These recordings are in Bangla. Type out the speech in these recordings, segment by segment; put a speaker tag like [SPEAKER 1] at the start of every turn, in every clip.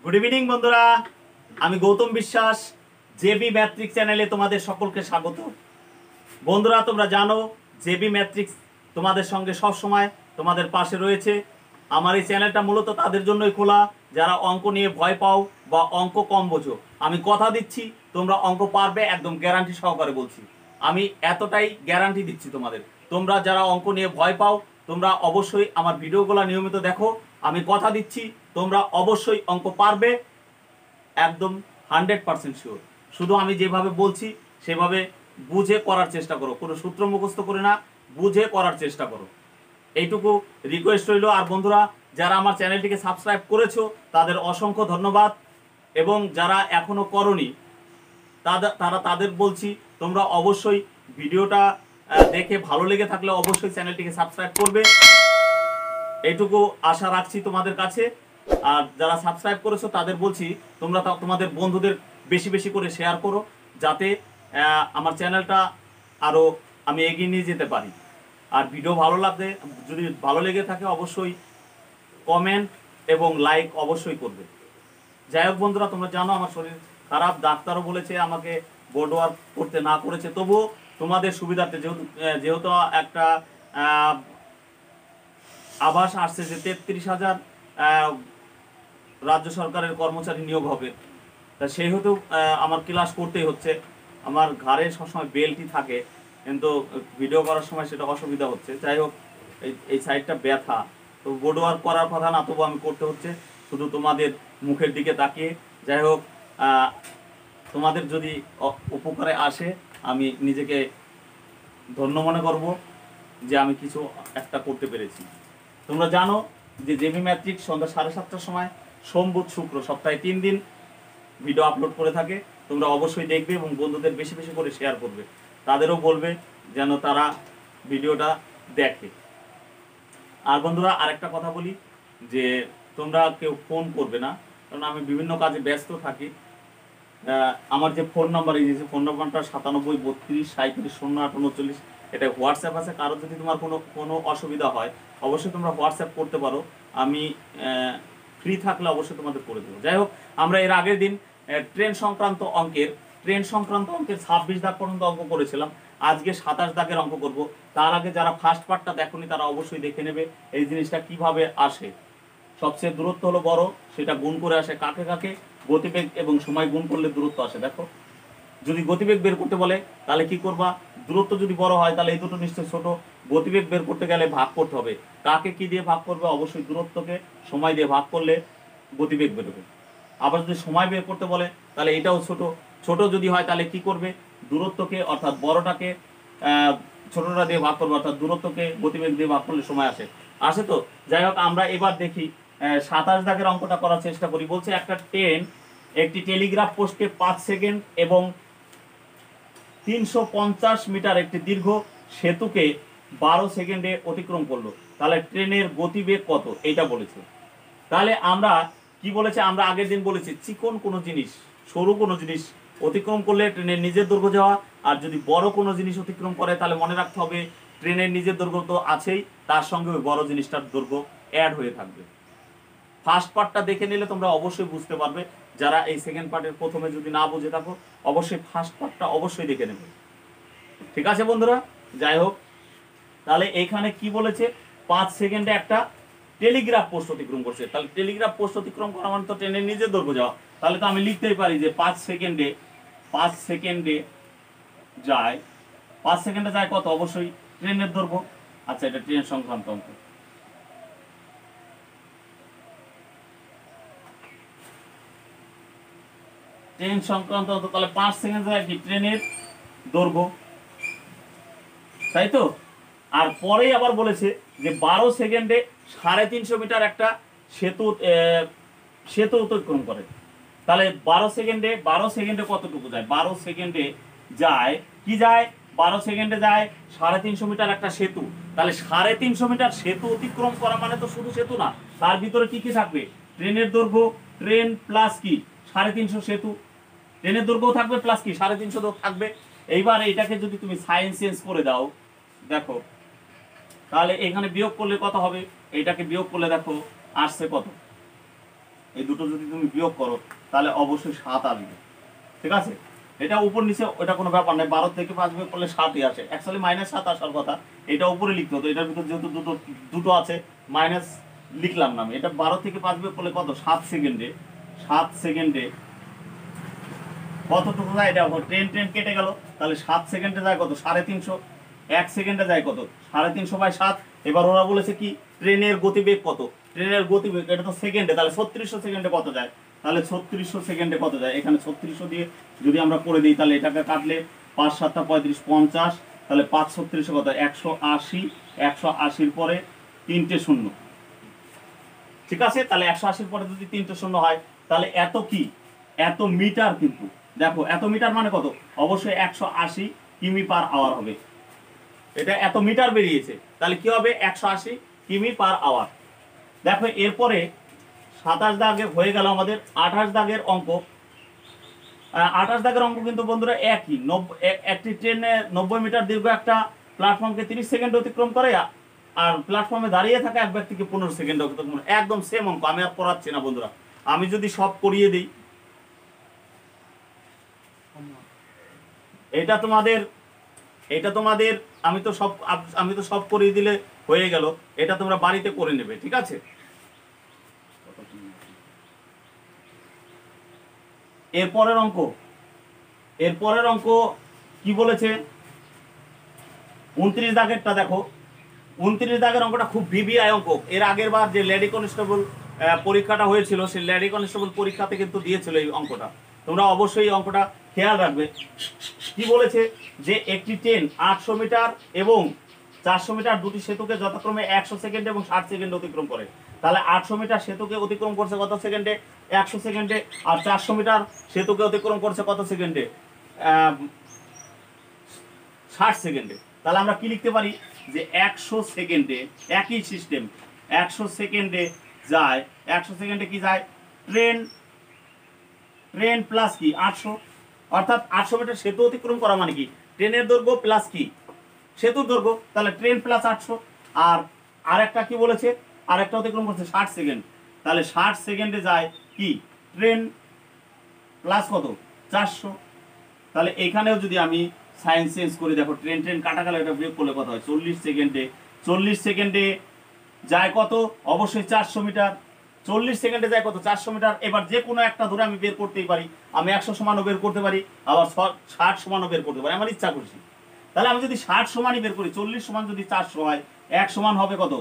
[SPEAKER 1] গুড ইভিনিং বন্ধুরা, আমি গৌতম বিশ্বাস জেবি ম্যাট্রিক্স চ্যানেলে তোমাদের সকলকে স্বাগত। বন্ধুরা, তোমরা জানো জেবি ম্যাট্রিক্স তোমাদের সঙ্গে সব সময় তোমাদের পাশে রয়েছে। আমার এই চ্যানেলটা মূলত তাদের জন্যই খোলা যারা অঙ্ক নিয়ে ভয় পাও বা অঙ্ক কম বোঝো। আমি কথা দিচ্ছি তোমরা অঙ্ক পারবে, একদম গ্যারান্টি সহকারে বলছি। আমি এতটাই গ্যারান্টি দিচ্ছি তোমাদের। তোমরা যারা অঙ্ক নিয়ে ভয় পাও তোমরা অবশ্যই আমার ভিডিওগুলো নিয়মিত দেখো। আমি কথা দিচ্ছি তোমরা অবশ্যই অঙ্ক পারবে, একদম 100% শিওর। শুধু আমি যেভাবে বলছি সেভাবে বুঝে করার চেষ্টা করো, কোনো সূত্র মুখস্থ করে না, বুঝে করার চেষ্টা করো, এইটুকু রিকোয়েস্ট রইল। আর বন্ধুরা, যারা আমার চ্যানেলটিকে সাবস্ক্রাইব করেছো তাদের অসংখ্য ধন্যবাদ, এবং যারা এখনো করনি তাদের বলছি তোমরা অবশ্যই ভিডিওটা দেখে ভালো লেগে থাকলে অবশ্যই চ্যানেলটিকে সাবস্ক্রাইব করবে, এইটুকু আশা রাখছি তোমাদের কাছে। আর যারা সাবস্ক্রাইব করেছো তাদের বলছি তোমরা তোমাদের বন্ধুদের বেশি বেশি করে শেয়ার করো, যাতে আমার চ্যানেলটা আরও আমি এগিয়ে নিয়ে যেতে পারি। আর ভিডিও যদি ভালো লেগে থাকে অবশ্যই কমেন্ট এবং লাইক অবশ্যই করবে। যাই হোক বন্ধুরা, তোমরা জানো আমার শরীর খারাপ, ডাক্তারও বলেছে আমাকে বোর্ড ওয়ার্ক করতে না করেছে, তবুও তোমাদের সুবিধার্থে যেহেতু একটা আভাস আসছে যে 33,000 রাজ্য সরকারের কর্মচারী নিয়োগ হবে, তা সেহেতু আমার ক্লাস করতেই হচ্ছে। আমার ঘাড়ে সবসময় বেল্টই থাকে, কিন্তু ভিডিও করার সময় সেটা অসুবিধা হচ্ছে। যাই হোক, এই সাইডটা ব্যথা, তো বোর্ড ওয়ার্ক করার কথা না, তবু আমি করতে হচ্ছে শুধু তোমাদের মুখের দিকে তাকিয়ে। যাই হোক, তোমাদের যদি উপকারে আসে আমি নিজেকে ধন্য মনে করব যে আমি কিছু একটা করতে পেরেছি। তোমরা জানো যে জেবি ম্যাট্রিক্স সন্ধ্যা 7:30টার সময় সোম বুধ শুক্র সপ্তাহে 3 দিন ভিডিও আপলোড করে থাকে। তোমরা অবশ্যই দেখবে এবং বন্ধুদের বেশি বেশি করে শেয়ার করবে, তাদেরও বলবে যেন তারা ভিডিওটা দেখে। আর বন্ধুরা, আরেকটা কথা বলি যে তোমরা কেউ ফোন করবে না, কারণ আমি বিভিন্ন কাজে ব্যস্ত থাকি। আমার যে ফোন নাম্বার, এই যে ফোন নাম্বারটা 973237303839, এটা হোয়াটসঅ্যাপ আছে। কারো যদি তোমার কোনো অসুবিধা হয় অবশ্যই তোমরা হোয়াটসঅ্যাপ করতে পারো, আমি ফ্রি থাকলে অবশ্যই তোমাদের করে দেবো। যাই হোক, আমরা এর আগের দিন ট্রেন সংক্রান্ত অঙ্কের 26 দাগ পর্যন্ত অঙ্ক করেছিলাম। আজকে 27 দাগের অঙ্ক করব। তার আগে যারা ফার্স্ট পার্টটা দেখোনি তারা অবশ্যই দেখে নেবে এই জিনিসটা কিভাবে আসে। সবচেয়ে দূরত্ব হলো বড়, সেটা গুণ করে আসে কাকে কাকে, গতিবেগ এবং সময় গুণ করলে দূরত্ব আসে। দেখো, যদি গতিবেগ বের করতে বলে তাহলে কি করবা, দূরত্ব যদি বড় হয় তাহলে এই দুটো নিশ্চয় ছোট, গতিবেগ বের করতে গেলে ভাগ করতে হবে। কাকে কি দিয়ে ভাগ করবে, অবশ্যই দূরত্বকে সময় দিয়ে ভাগ করলে গতিবেগ বেরোবে। আবার যদি সময় বের করতে বলে তাহলে এটাও ছোট, ছোট যদি হয় তাহলে কি করবে, দূরত্বকে অর্থাৎ বড়টাকে ছোটটা দিয়ে ভাগ করবে, অর্থাৎ দূরত্বকে গতিবেগ দিয়ে ভাগ করলে সময় আসে তো। যাই হোক, আমরা এবার দেখি 27 দাগের অঙ্কটা করার চেষ্টা করি। বলছে একটা ট্রেন একটি টেলিগ্রাফ পোস্টে 5 সেকেন্ড এবং 350 মিটার একটি দীর্ঘ সেতুকে 12 সেকেন্ডে অতিক্রম করলো, তাহলে ট্রেনের গতিবেগ কত, এইটা বলেছে। তাহলে আমরা কি বলেছে, আমরা আগের দিন বলেছি চিকন কোনো জিনিস, সরু কোনো জিনিস অতিক্রম করলে ট্রেনের নিজের দৈর্ঘ্য যাওয়া, আর যদি বড় কোনো জিনিস অতিক্রম করে তাহলে মনে রাখতে হবে ট্রেনের নিজের দৈর্ঘ্য তো আছেই, তার সঙ্গে ওই বড় জিনিসটার দৈর্ঘ্য অ্যাড হয়ে থাকবে। ফার্স্ট পার্টটা দেখে নিলে তোমরা অবশ্যই বুঝতে পারবে। যারা এই সেকেন্ড পার্টের প্রথমে যদি না বুঝে থাকো অবশ্যই ফার্স্ট পার্টটা অবশ্যই দেখে নেবে, ঠিক আছে বন্ধুরা। যাই হোক, তাহলে এইখানে কি বলেছে, 5 সেকেন্ডে একটা টেলিগ্রাফ পোস্ট অতিক্রম করছে, তাহলে টেলিগ্রাফ পোস্ট অতিক্রম করা মানে তো ট্রেনের নিজের দৈর্ঘ্য যাওয়া। তাহলে তো আমি লিখতেই পারি যে 5 সেকেন্ডে যায়, 5 সেকেন্ডে যায় কত, অবশ্যই ট্রেনের দৈর্ঘ্য। আচ্ছা, এটা ট্রেন সংক্রান্ত অঙ্ক। ট্রেন সংক্রান্ত তাহলে 5 সেকেন্ড যায় কি ট্রেনের দৈর্ঘ্য, তাই তো। আর পরেই আবার বলেছে যে 12 সেকেন্ডে 350 মিটার একটা সেতু অতিক্রম করে, তাহলে 12 সেকেন্ডে কতটুকু যায়, 12 সেকেন্ডে যায় কি যায়, 12 সেকেন্ডে যায় 350 মিটার একটা সেতু। তাহলে 350 মিটার সেতু অতিক্রম করা মানে তো শুধু সেতু না, তার ভিতরে কি কি থাকবে, ট্রেনের দৈর্ঘ্য, ট্রেন প্লাস কি 350 সেতু, ট্রেনের দৈর্ঘ্য থাকবে প্লাস কি 350 থাকবে। এইবার এটাকে যদি তুমি সাইন চেঞ্জ করে দাও, দেখো তাহলে এখানে বিয়োগ করলে কত হবে, এটাকে বিয়োগ করলে দেখো আসছে কত, এই দুটো যদি তুমি বিয়োগ করো তাহলে অবশ্যই 7 আসবে, ঠিক আছে। এটা উপর নিচে ওটা কোনো ব্যাপার নেই, 12 থেকে 5 বিয়োগ করলে 7ই আসে, অ্যাকচুয়ালি -7 আসার কথা, এটা উপরে লিখতে হতো, এটার ভিতর যেহেতু দুটো দুটো আছে মাইনাস লিখলাম না আমি। এটা 12 থেকে 5 বিয়োগ করলে কত, 7 সেকেন্ডে, 7 সেকেন্ডে কতটুকু যায়, এটা ট্রেন ট্রেন কেটে গেল, তাহলে 7 সেকেন্ডে যায় কত, 350, 1 সেকেন্ডে যায় কত, 350/7। এবার ওরা বলেছে কি ট্রেনের গতিবেগ কত, ট্রেনের গতিবেগ এটা তো সেকেন্ডে, তাহলে 3600 সেকেন্ডে কত যায়, তাহলে 3600 সেকেন্ডে কত যায়, এখানে 3600 দিয়ে যদি আমরা করে দিই তাহলে এটাকে কাটলে 5 7 35 50, তাহলে 5 36 কত, 180, 180-র পরে 3টে শূন্য, ঠিক আছে। তাহলে 180-র পরে যদি 3টে শূন্য হয় তাহলে এত কি, এত মিটার, কিন্তু দেখো এত মিটার মানে কত, অবশ্যই 180 কিমি/আওয়ার হবে, এটা এত মিটার বেরিয়েছে, তাহলে কি হবে 180 কিমি/আওয়ার। দেখো এরপরে 27 দাগে হয়ে গেল আমাদের 28 দাগের অঙ্ক। 28 দাগের অঙ্ক কিন্তু বন্ধুরা একই, একটি ট্রেনে 90 মিটার দীর্ঘ একটা প্ল্যাটফর্মকে 30 সেকেন্ড অতিক্রম করে, আর প্ল্যাটফর্মে দাঁড়িয়ে থাকা এক ব্যক্তিকে 15 সেকেন্ড অতিক্রম করে, একদম সেম অঙ্ক। আমি আর পড়াচ্ছি না বন্ধুরা, আমি যদি সব করিয়ে দিই, এটা তোমাদের আমি তো সব করিয়ে দিলে হয়ে গেল, এটা তোমরা বাড়িতে করে নেবে, ঠিক আছে। এরপরের অঙ্ক কি বলেছে, 29 দাগেরটা দেখো। 29 দাগের অঙ্কটা খুব ভিভিআই অঙ্ক। এর আগের বার যে লেডি কনস্টেবল পরীক্ষাটা হয়েছিল, সেই লেডি কনস্টেবল পরীক্ষাতে কিন্তু দিয়েছিল এই অঙ্কটা, তোমরা অবশ্যই এই অঙ্কটা খেয়াল রাখবে। কি বলেছে যে একটি ট্রেন 800 মিটার এবং 400 মিটার দুটি সেতুকে যথাক্রমে 100 সেকেন্ড এবং 60 সেকেন্ড অতিক্রম করে, তাহলে 800 মিটার সেতুকে অতিক্রম করছে কত সেকেন্ডে, 100 সেকেন্ডে, আর 400 মিটার সেতুকে অতিক্রম করছে কত সেকেন্ডে, 60 সেকেন্ডে। তাহলে আমরা কি লিখতে পারি যে 100 সেকেন্ডে, একই সিস্টেম, 100 সেকেন্ডে যায়, 100 সেকেন্ডে কি যায়, ট্রেন প্লাস কি 800, অর্থাৎ 800 মিটার সেতু অতিক্রম করা মানে কি, ট্রেনের দৈর্ঘ্য প্লাস কি সেতুর দৈর্ঘ্য, তাহলে ট্রেন প্লাস 800। আর আরেকটা কি বলেছে, আরেকটা অতিক্রম করছে 60 সেকেন্ড, তাহলে 60 সেকেন্ডে যায় কি ট্রেন প্লাস কত 400। তাহলে এখানেও যদি আমি সাইন চেঞ্জ করে দেখো, ট্রেন কাটা গেল, এটা বিয়োগ করলে কত হয়, 40 সেকেন্ডে, 40 সেকেন্ডে যায় কত, অবশ্যই 400 মিটার, 40 সেকেন্ডে যায় কত 400 মিটার। এবার যে কোনো একটা ধরে আমি বের করতেই পারি, আমি 100 সমানও বের করতে পারি, আবার 60 সমানও বের করতে পারি, আমার ইচ্ছা করছি। তাহলে আমি যদি 60 সমানই বের করি, 40 সমান যদি 400 হয়, 1 সমান হবে কত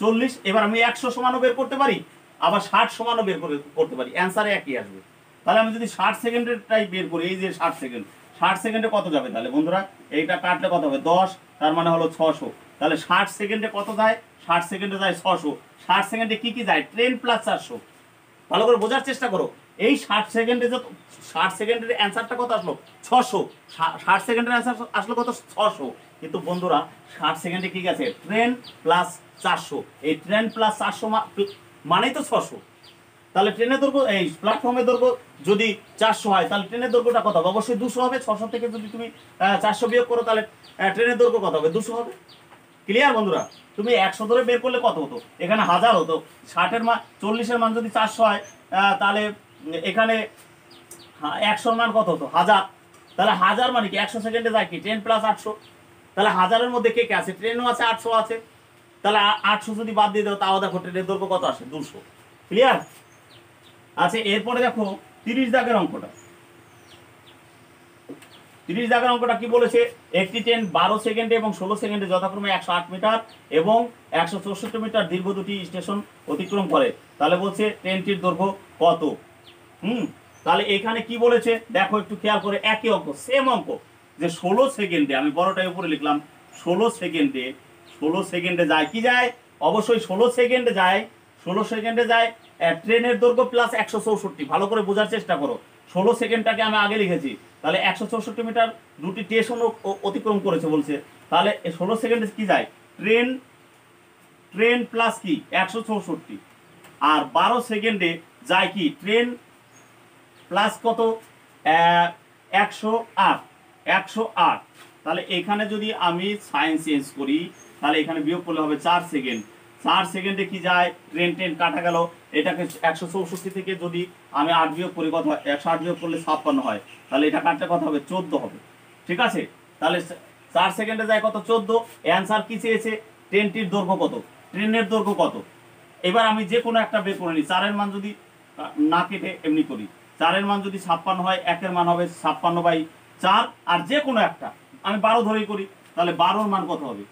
[SPEAKER 1] 40। এবার আমি 100 সমানও বের করতে পারি, আবার 60 সমানও বের করতে পারি, অ্যান্সারে একই আসবে। তাহলে আমি যদি 60 সেকেন্ডেরটাই বের করি, এই যে 60 সেকেন্ড, 60 সেকেন্ডে কত যাবে তাহলে বন্ধুরা, এইটা কাটলে কত হবে 10, তার মানে হলো 600। তাহলে 60 সেকেন্ডে কত যায়, 60 সেকেন্ডে যায় 600। 60 সেকেন্ডে কি কি যায়, ট্রেন প্লাস 400। ভালো করে বোঝার চেষ্টা করো, এই 60 সেকেন্ডে যে 60 সেকেন্ডের অ্যান্সারটা কত আসলো 600, 60 সেকেন্ডের অ্যান্সার আসলো কত 600। কিন্তু বন্ধুরা 60 সেকেন্ডে কি গেছে, ট্রেন প্লাস 400, এই ট্রেন প্লাস 400 মানেই তো 600। তাহলে ট্রেনের দৈর্ঘ্য, এই প্ল্যাটফর্মের দৈর্ঘ্য যদি 400 হয়, তাহলে ট্রেনের দৈর্ঘ্যটা কত হবে, অবশ্যই 200 হবে। 600 থেকে যদি তুমি 400 বিয়োগ করো, তাহলে ট্রেনের দৈর্ঘ্য কত হবে, 200 হবে। ক্লিয়ার বন্ধুরা, তুমি 100 ধরে বের করলে কত হতো, এখানে 1000 হতো। 60-এর মান, 40-এর মান যদি 400 হয়, তাহলে এখানে 100-র মান কত হতো 1000। তাহলে 1000 মানে কি 100 সেকেন্ডে যায় কি ট্রেন প্লাস 800। তাহলে 1000-এর মধ্যে কে কে আছে, ট্রেনও আছে, 800 আছে। তাহলে 800 যদি বাদ দিয়ে দাও, তাও দেখো ট্রেনের দৈর্ঘ্য কত আসে, 200। ক্লিয়ার আছে। এরপরে দেখো 30 দাগের অঙ্কটা। 30 দাগের অঙ্কটা কি বলেছে, একটি ট্রেন 12 সেকেন্ডে এবং 16 সেকেন্ডে যথাক্রমে 108 মিটার এবং 164 মিটার দীর্ঘ দুটি স্টেশন অতিক্রম করে, তাহলে বলছে ট্রেনটির দৈর্ঘ্য কত। তাহলে এখানে কি বলেছে দেখো একটু খেয়াল করে, একই অঙ্ক, সেম অঙ্ক, যে 16 সেকেন্ডে, আমি বড়টাই উপরে লিখলাম, 16 সেকেন্ডে যায় কি যায়, অবশ্যই 16 সেকেন্ডে যায়, 16 সেকেন্ডে যায় ট্রেনের দৈর্ঘ্য প্লাস 164। ভালো করে বোঝার চেষ্টা করো, 16 সেকেন্ডটাকে আমি আগে লিখেছি, তাহলে 164 মিটার দুটি স্টেশন অতিক্রম করেছে বলছে, তাহলে 16 সেকেন্ডে কি যায়, ট্রেন প্লাস কি 164, আর 12 সেকেন্ডে যায় কি ট্রেন প্লাস কত 108। তাহলে এখানে যদি আমি সাইন চেঞ্জ করি, তাহলে এখানে বিয়োগ করলে হবে 4 সেকেন্ড। 4 সেকেন্ডে কি যায়, ট্রেন কাটা গেল, এটাকে 164 থেকে যদি আমি 8 বিয়োগ করি কত হয়, 108 বিয়োগ করলে 56 হয়, তাহলে এটা কাটলে কত হবে, 14 হবে। ঠিক আছে, তাহলে 4 সেকেন্ডে যায় কত, 14। অ্যান্সার কি চেয়েছে, ট্রেনটির দৈর্ঘ্য কত, ট্রেনের দৈর্ঘ্য কত। এবার আমি যে কোনো একটা বের করে নিই, 4-এর মান যদি না কেটে এমনি করি, 4-এর মান যদি 56 হয়, 1-এর মান হবে 56/4, আর যে কোনো একটা আমি 12 ধরেই করি, তাহলে 12-র মান কত হবে,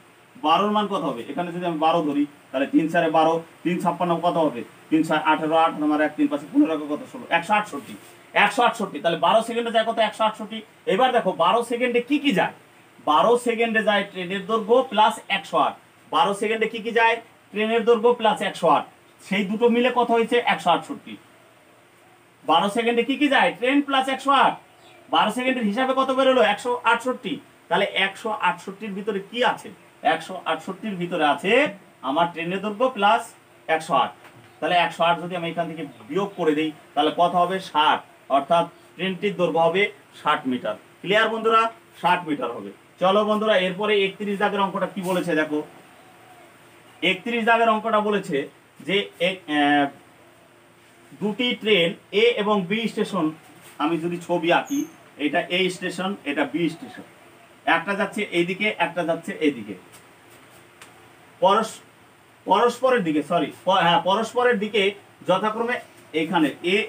[SPEAKER 1] 12-র মান কত হবে, এখানে যদি আমি 12 ধরি, তাহলে 3-4-এ 12, 3-56 কত হবে, 3-4 18, 8 আমার 1, 3 5 15 কত 16, 168, 168। তাহলে 12 সেকেন্ডে যায় কত, 168। এবার দেখো 12 সেকেন্ডে কি কি যায়, 12 সেকেন্ডে যায় ট্রেনের দৈর্ঘ্য প্লাস 108। 12 সেকেন্ডে কি কি যায়, ট্রেনের দৈর্ঘ্য প্লাস 108, সেই দুটো মিলে কত হয়েছে, 168। 12 সেকেন্ডে কি কি যায়, ট্রেন প্লাস 108, 12 সেকেন্ডের হিসাবে কত বেরোলো, 168। তাহলে 168-র ভিতরে কি আছে, 168-র ভিতরে আছে আমার ট্রেনের দৈর্ঘ্য প্লাস 108। তাহলে 108 যদি আমি এখান থেকে বিয়োগ করে দিই, তাহলে কত হবে, 60, অর্থাৎ ট্রেনটির দৈর্ঘ্য হবে 60 মিটার। ক্লিয়ার বন্ধুরা, 60 মিটার হবে। চলো বন্ধুরা, এরপরে 31 দাগের অঙ্কটা কি বলেছে দেখো। 31 দাগের অঙ্কটা বলেছে যে দুটি ট্রেন এ এবং বি স্টেশন, আমি যদি ছবি আঁকি, এটা এ স্টেশন, এটা বি স্টেশন, একটা যাচ্ছে এইদিকে, একটা যাচ্ছে এইদিকে, পরস্পরের দিকে, সরি হ্যাঁ পরস্পরের দিকে যথাক্রমে এখানে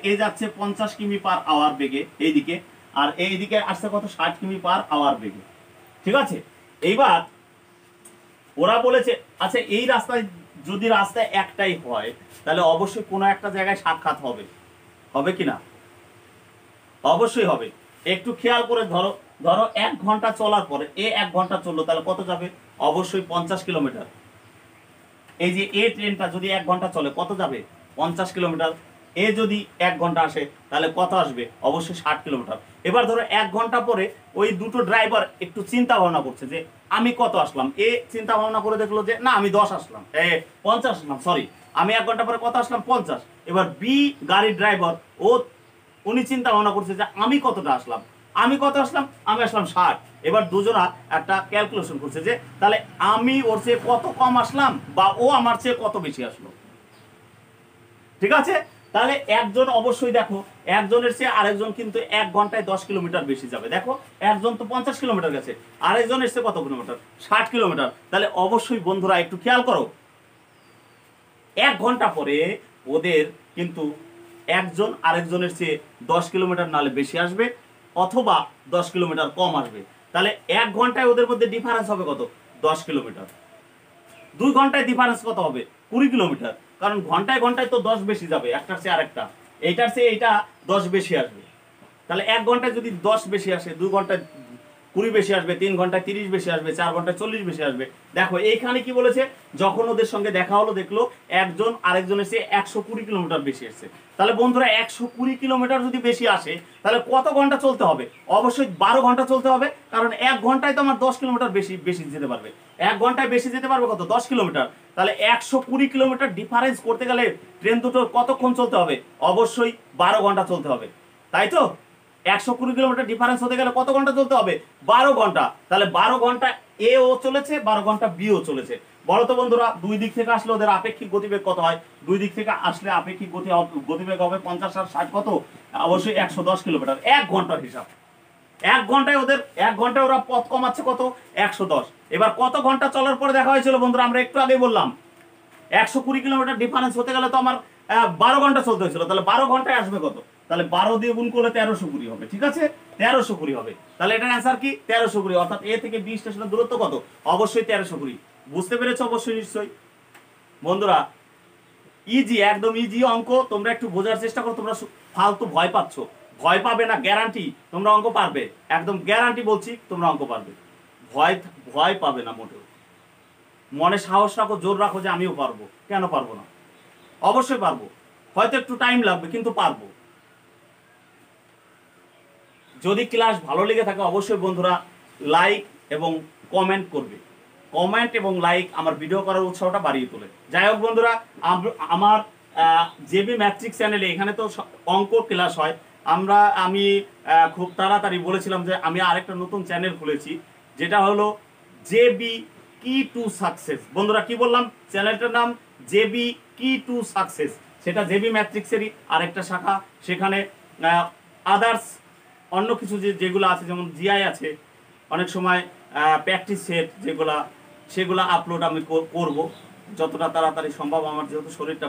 [SPEAKER 1] এ যাচ্ছে 50 কিমি/আওয়ার বেগে এইদিকে, আর এইদিকে আসছে কত, 60 কিমি/আওয়ার বেগে। ঠিক আছে, এইবার ওরা বলেছে আচ্ছা এই রাস্তায় যদি রাস্তায় একটাই হয়, তাহলে অবশ্যই কোনো একটা জায়গায় সাক্ষাৎ হবে, হবে কিনা, অবশ্যই হবে। একটু খেয়াল করে ধরো, ধরো 1 ঘন্টা চলার পরে এ 1 ঘন্টা চললো, তাহলে কত যাবে, অবশ্যই 50 কিলোমিটার। এই যে এ ট্রেনটা যদি 1 ঘন্টা চলে, কত যাবে, 50 কিলোমিটার। এ যদি 1 ঘন্টা আসে, তাহলে কত আসবে, অবশ্যই 60 কিলোমিটার। এবার ধরো 1 ঘন্টা পরে ওই দুটো ড্রাইভার একটু চিন্তা ভাবনা করছে যে আমি কত আসলাম। এ চিন্তা ভাবনা করে দেখলো যে না আমি 10 আসলাম, 50 আসলাম, সরি আমি 1 ঘন্টা পরে কত আসলাম, 50। এবার বি গাড়ির ড্রাইভার উনি চিন্তা ভাবনা করছে যে আমি কতটা আসলাম, আমি কত আসলাম, আমি আসলাম 60। এবার দুজনা একটা ক্যালকুলেশন করছে যে তাহলে আমি ওর চেয়ে কত কম আসলাম বা ও আমার চেয়ে কত বেশি আসলো। ঠিক আছে, তাহলে একজন অবশ্যই দেখো, একজনের চেয়ে আরেকজন কিন্তু 1 ঘন্টায় 10 কিলোমিটার বেশি যাবে। দেখো একজন তো 50 কিলোমিটার গেছে, আরেকজনের চেয়ে কত কিলোমিটার, 60 কিলোমিটার। তাহলে অবশ্যই বন্ধুরা একটু খেয়াল করো, 1 ঘন্টা পরে ওদের কিন্তু একজন আরেকজনের চেয়ে 10 কিলোমিটার নালে বেশি আসবে, অথবা 10 কিলোমিটার কম আসবে। তাহলে 1 ঘন্টায় ওদের মধ্যে ডিফারেন্স হবে কত, 10 কিলোমিটার। 2 ঘন্টায় ডিফারেন্স কত হবে, 20 কিলোমিটার। কারণ ঘন্টায় ঘন্টায় তো 10 বেশি যাবে, একটার চেয়ে আরেকটা, এইটার চেয়ে এইটা 10 বেশি আসবে। তাহলে 1 ঘন্টায় যদি 10 বেশি আসে, 2 ঘন্টায় 20 বেশি আসবে, 3 ঘন্টায় 30 বেশি আসবে, 4 ঘন্টায় 40 বেশি আসবে। দেখো এইখানে কি বলেছে, যখন ওদের সঙ্গে দেখা হলো দেখলো একজন আরেকজনের চেয়ে 120 কিলোমিটার বেশি আসছে। তাহলে বন্ধুরা 120 কিলোমিটার যদি বেশি আসে, তাহলে কত ঘন্টা চলতে হবে, অবশ্যই 12 ঘন্টা চলতে হবে। কারণ 1 ঘন্টায় তো আমার 10 কিলোমিটার বেশি বেশি যেতে পারবে, 1 ঘন্টায় বেশি যেতে পারবে কত, 10 কিলোমিটার। তাহলে 120 কিলোমিটার ডিফারেন্স করতে গেলে ট্রেন দুটো কতক্ষণ চলতে হবে, অবশ্যই 12 ঘন্টা চলতে হবে, তাই তো। 120 কিলোমিটার ডিফারেন্স হতে গেলে কত ঘন্টা চলতে হবে, 12 ঘন্টা। তাহলে 12 ঘন্টা এ ও চলেছে, 12 ঘন্টা বি ও চলেছে। বলো তো বন্ধুরা, দুই দিক থেকে আসলে ওদের আপেক্ষিক গতিবেগ কত হয়, দুই দিক থেকে আসলে আপেক্ষিক গতিবেগ হবে 50 আর 60 কত, অবশ্যই 110 কিলোমিটার। 1 ঘন্টার হিসাব, 1 ঘন্টায় ওদের, 1 ঘন্টায় ওরা পথ কমাচ্ছে কত, 110। এবার কত ঘন্টা চলার পরে দেখা হয়েছিল বন্ধুরা, আমরা একটু আগে বললাম 120 কিলোমিটার ডিফারেন্স হতে গেলে তো আমার 12 ঘন্টা চলতে হয়েছিল। তাহলে 12 ঘন্টায় আসবে কত, তাহলে 12 দিয়ে গুণ করলে 1320 হবে। ঠিক আছে, 1320 হবে। তাহলে এটার অ্যান্সার কি, 1320, অর্থাৎ এ থেকে বি স্টেশনের দূরত্ব কত, অবশ্যই 1320। বুঝতে পেরেছো অবশ্যই, নিশ্চয়ই বন্ধুরা। ইজি, একদম ইজি অঙ্ক, তোমরা একটু বোঝার চেষ্টা করো। তোমরা ফালতু ভয় পাচ্ছ, ভয় পাবে না, গ্যারান্টি তোমরা অঙ্ক পারবে, একদম গ্যারান্টি বলছি তোমরা অঙ্ক পারবে। ভয় ভয় পাবে না মোটেও, মনে সাহস রাখো, জোর রাখো যে আমিও পারবো, কেন পারবো না, অবশ্যই পারবো। হয়তো একটু টাইম লাগবে কিন্তু পারবো। যদি ক্লাস ভালো লেগে থাকে অবশ্যই বন্ধুরা লাইক এবং কমেন্ট করবে। কমেন্ট এবং লাইক আমার ভিডিও করার উৎসাহটা বাড়িয়ে তোলে। যাই হোক বন্ধুরা, আমার জেবি ম্যাট্রিক্স চ্যানেলে এখানে তো অঙ্ক ক্লাস হয়। আমি খুব তাড়াতাড়ি বলেছিলাম যে আমি আরেকটা নতুন চ্যানেল খুলেছি, যেটা হলো জেবি কি টু সাকসেস। বন্ধুরা কি বললাম, চ্যানেলটার নাম জেবি কি টু সাকসেস। সেটা জেবি ম্যাট্রিক্সেরই আরেকটা শাখা। সেখানে আদার্স অন্য কিছু যেগুলো আছে, যেমন জিআই আছে, অনেক সময় প্র্যাকটিস সেট যেগুলা, সেগুলো আপলোড আমি করব যতটা তাড়াতাড়ি সম্ভব। আমার যেহেতু শরীরটা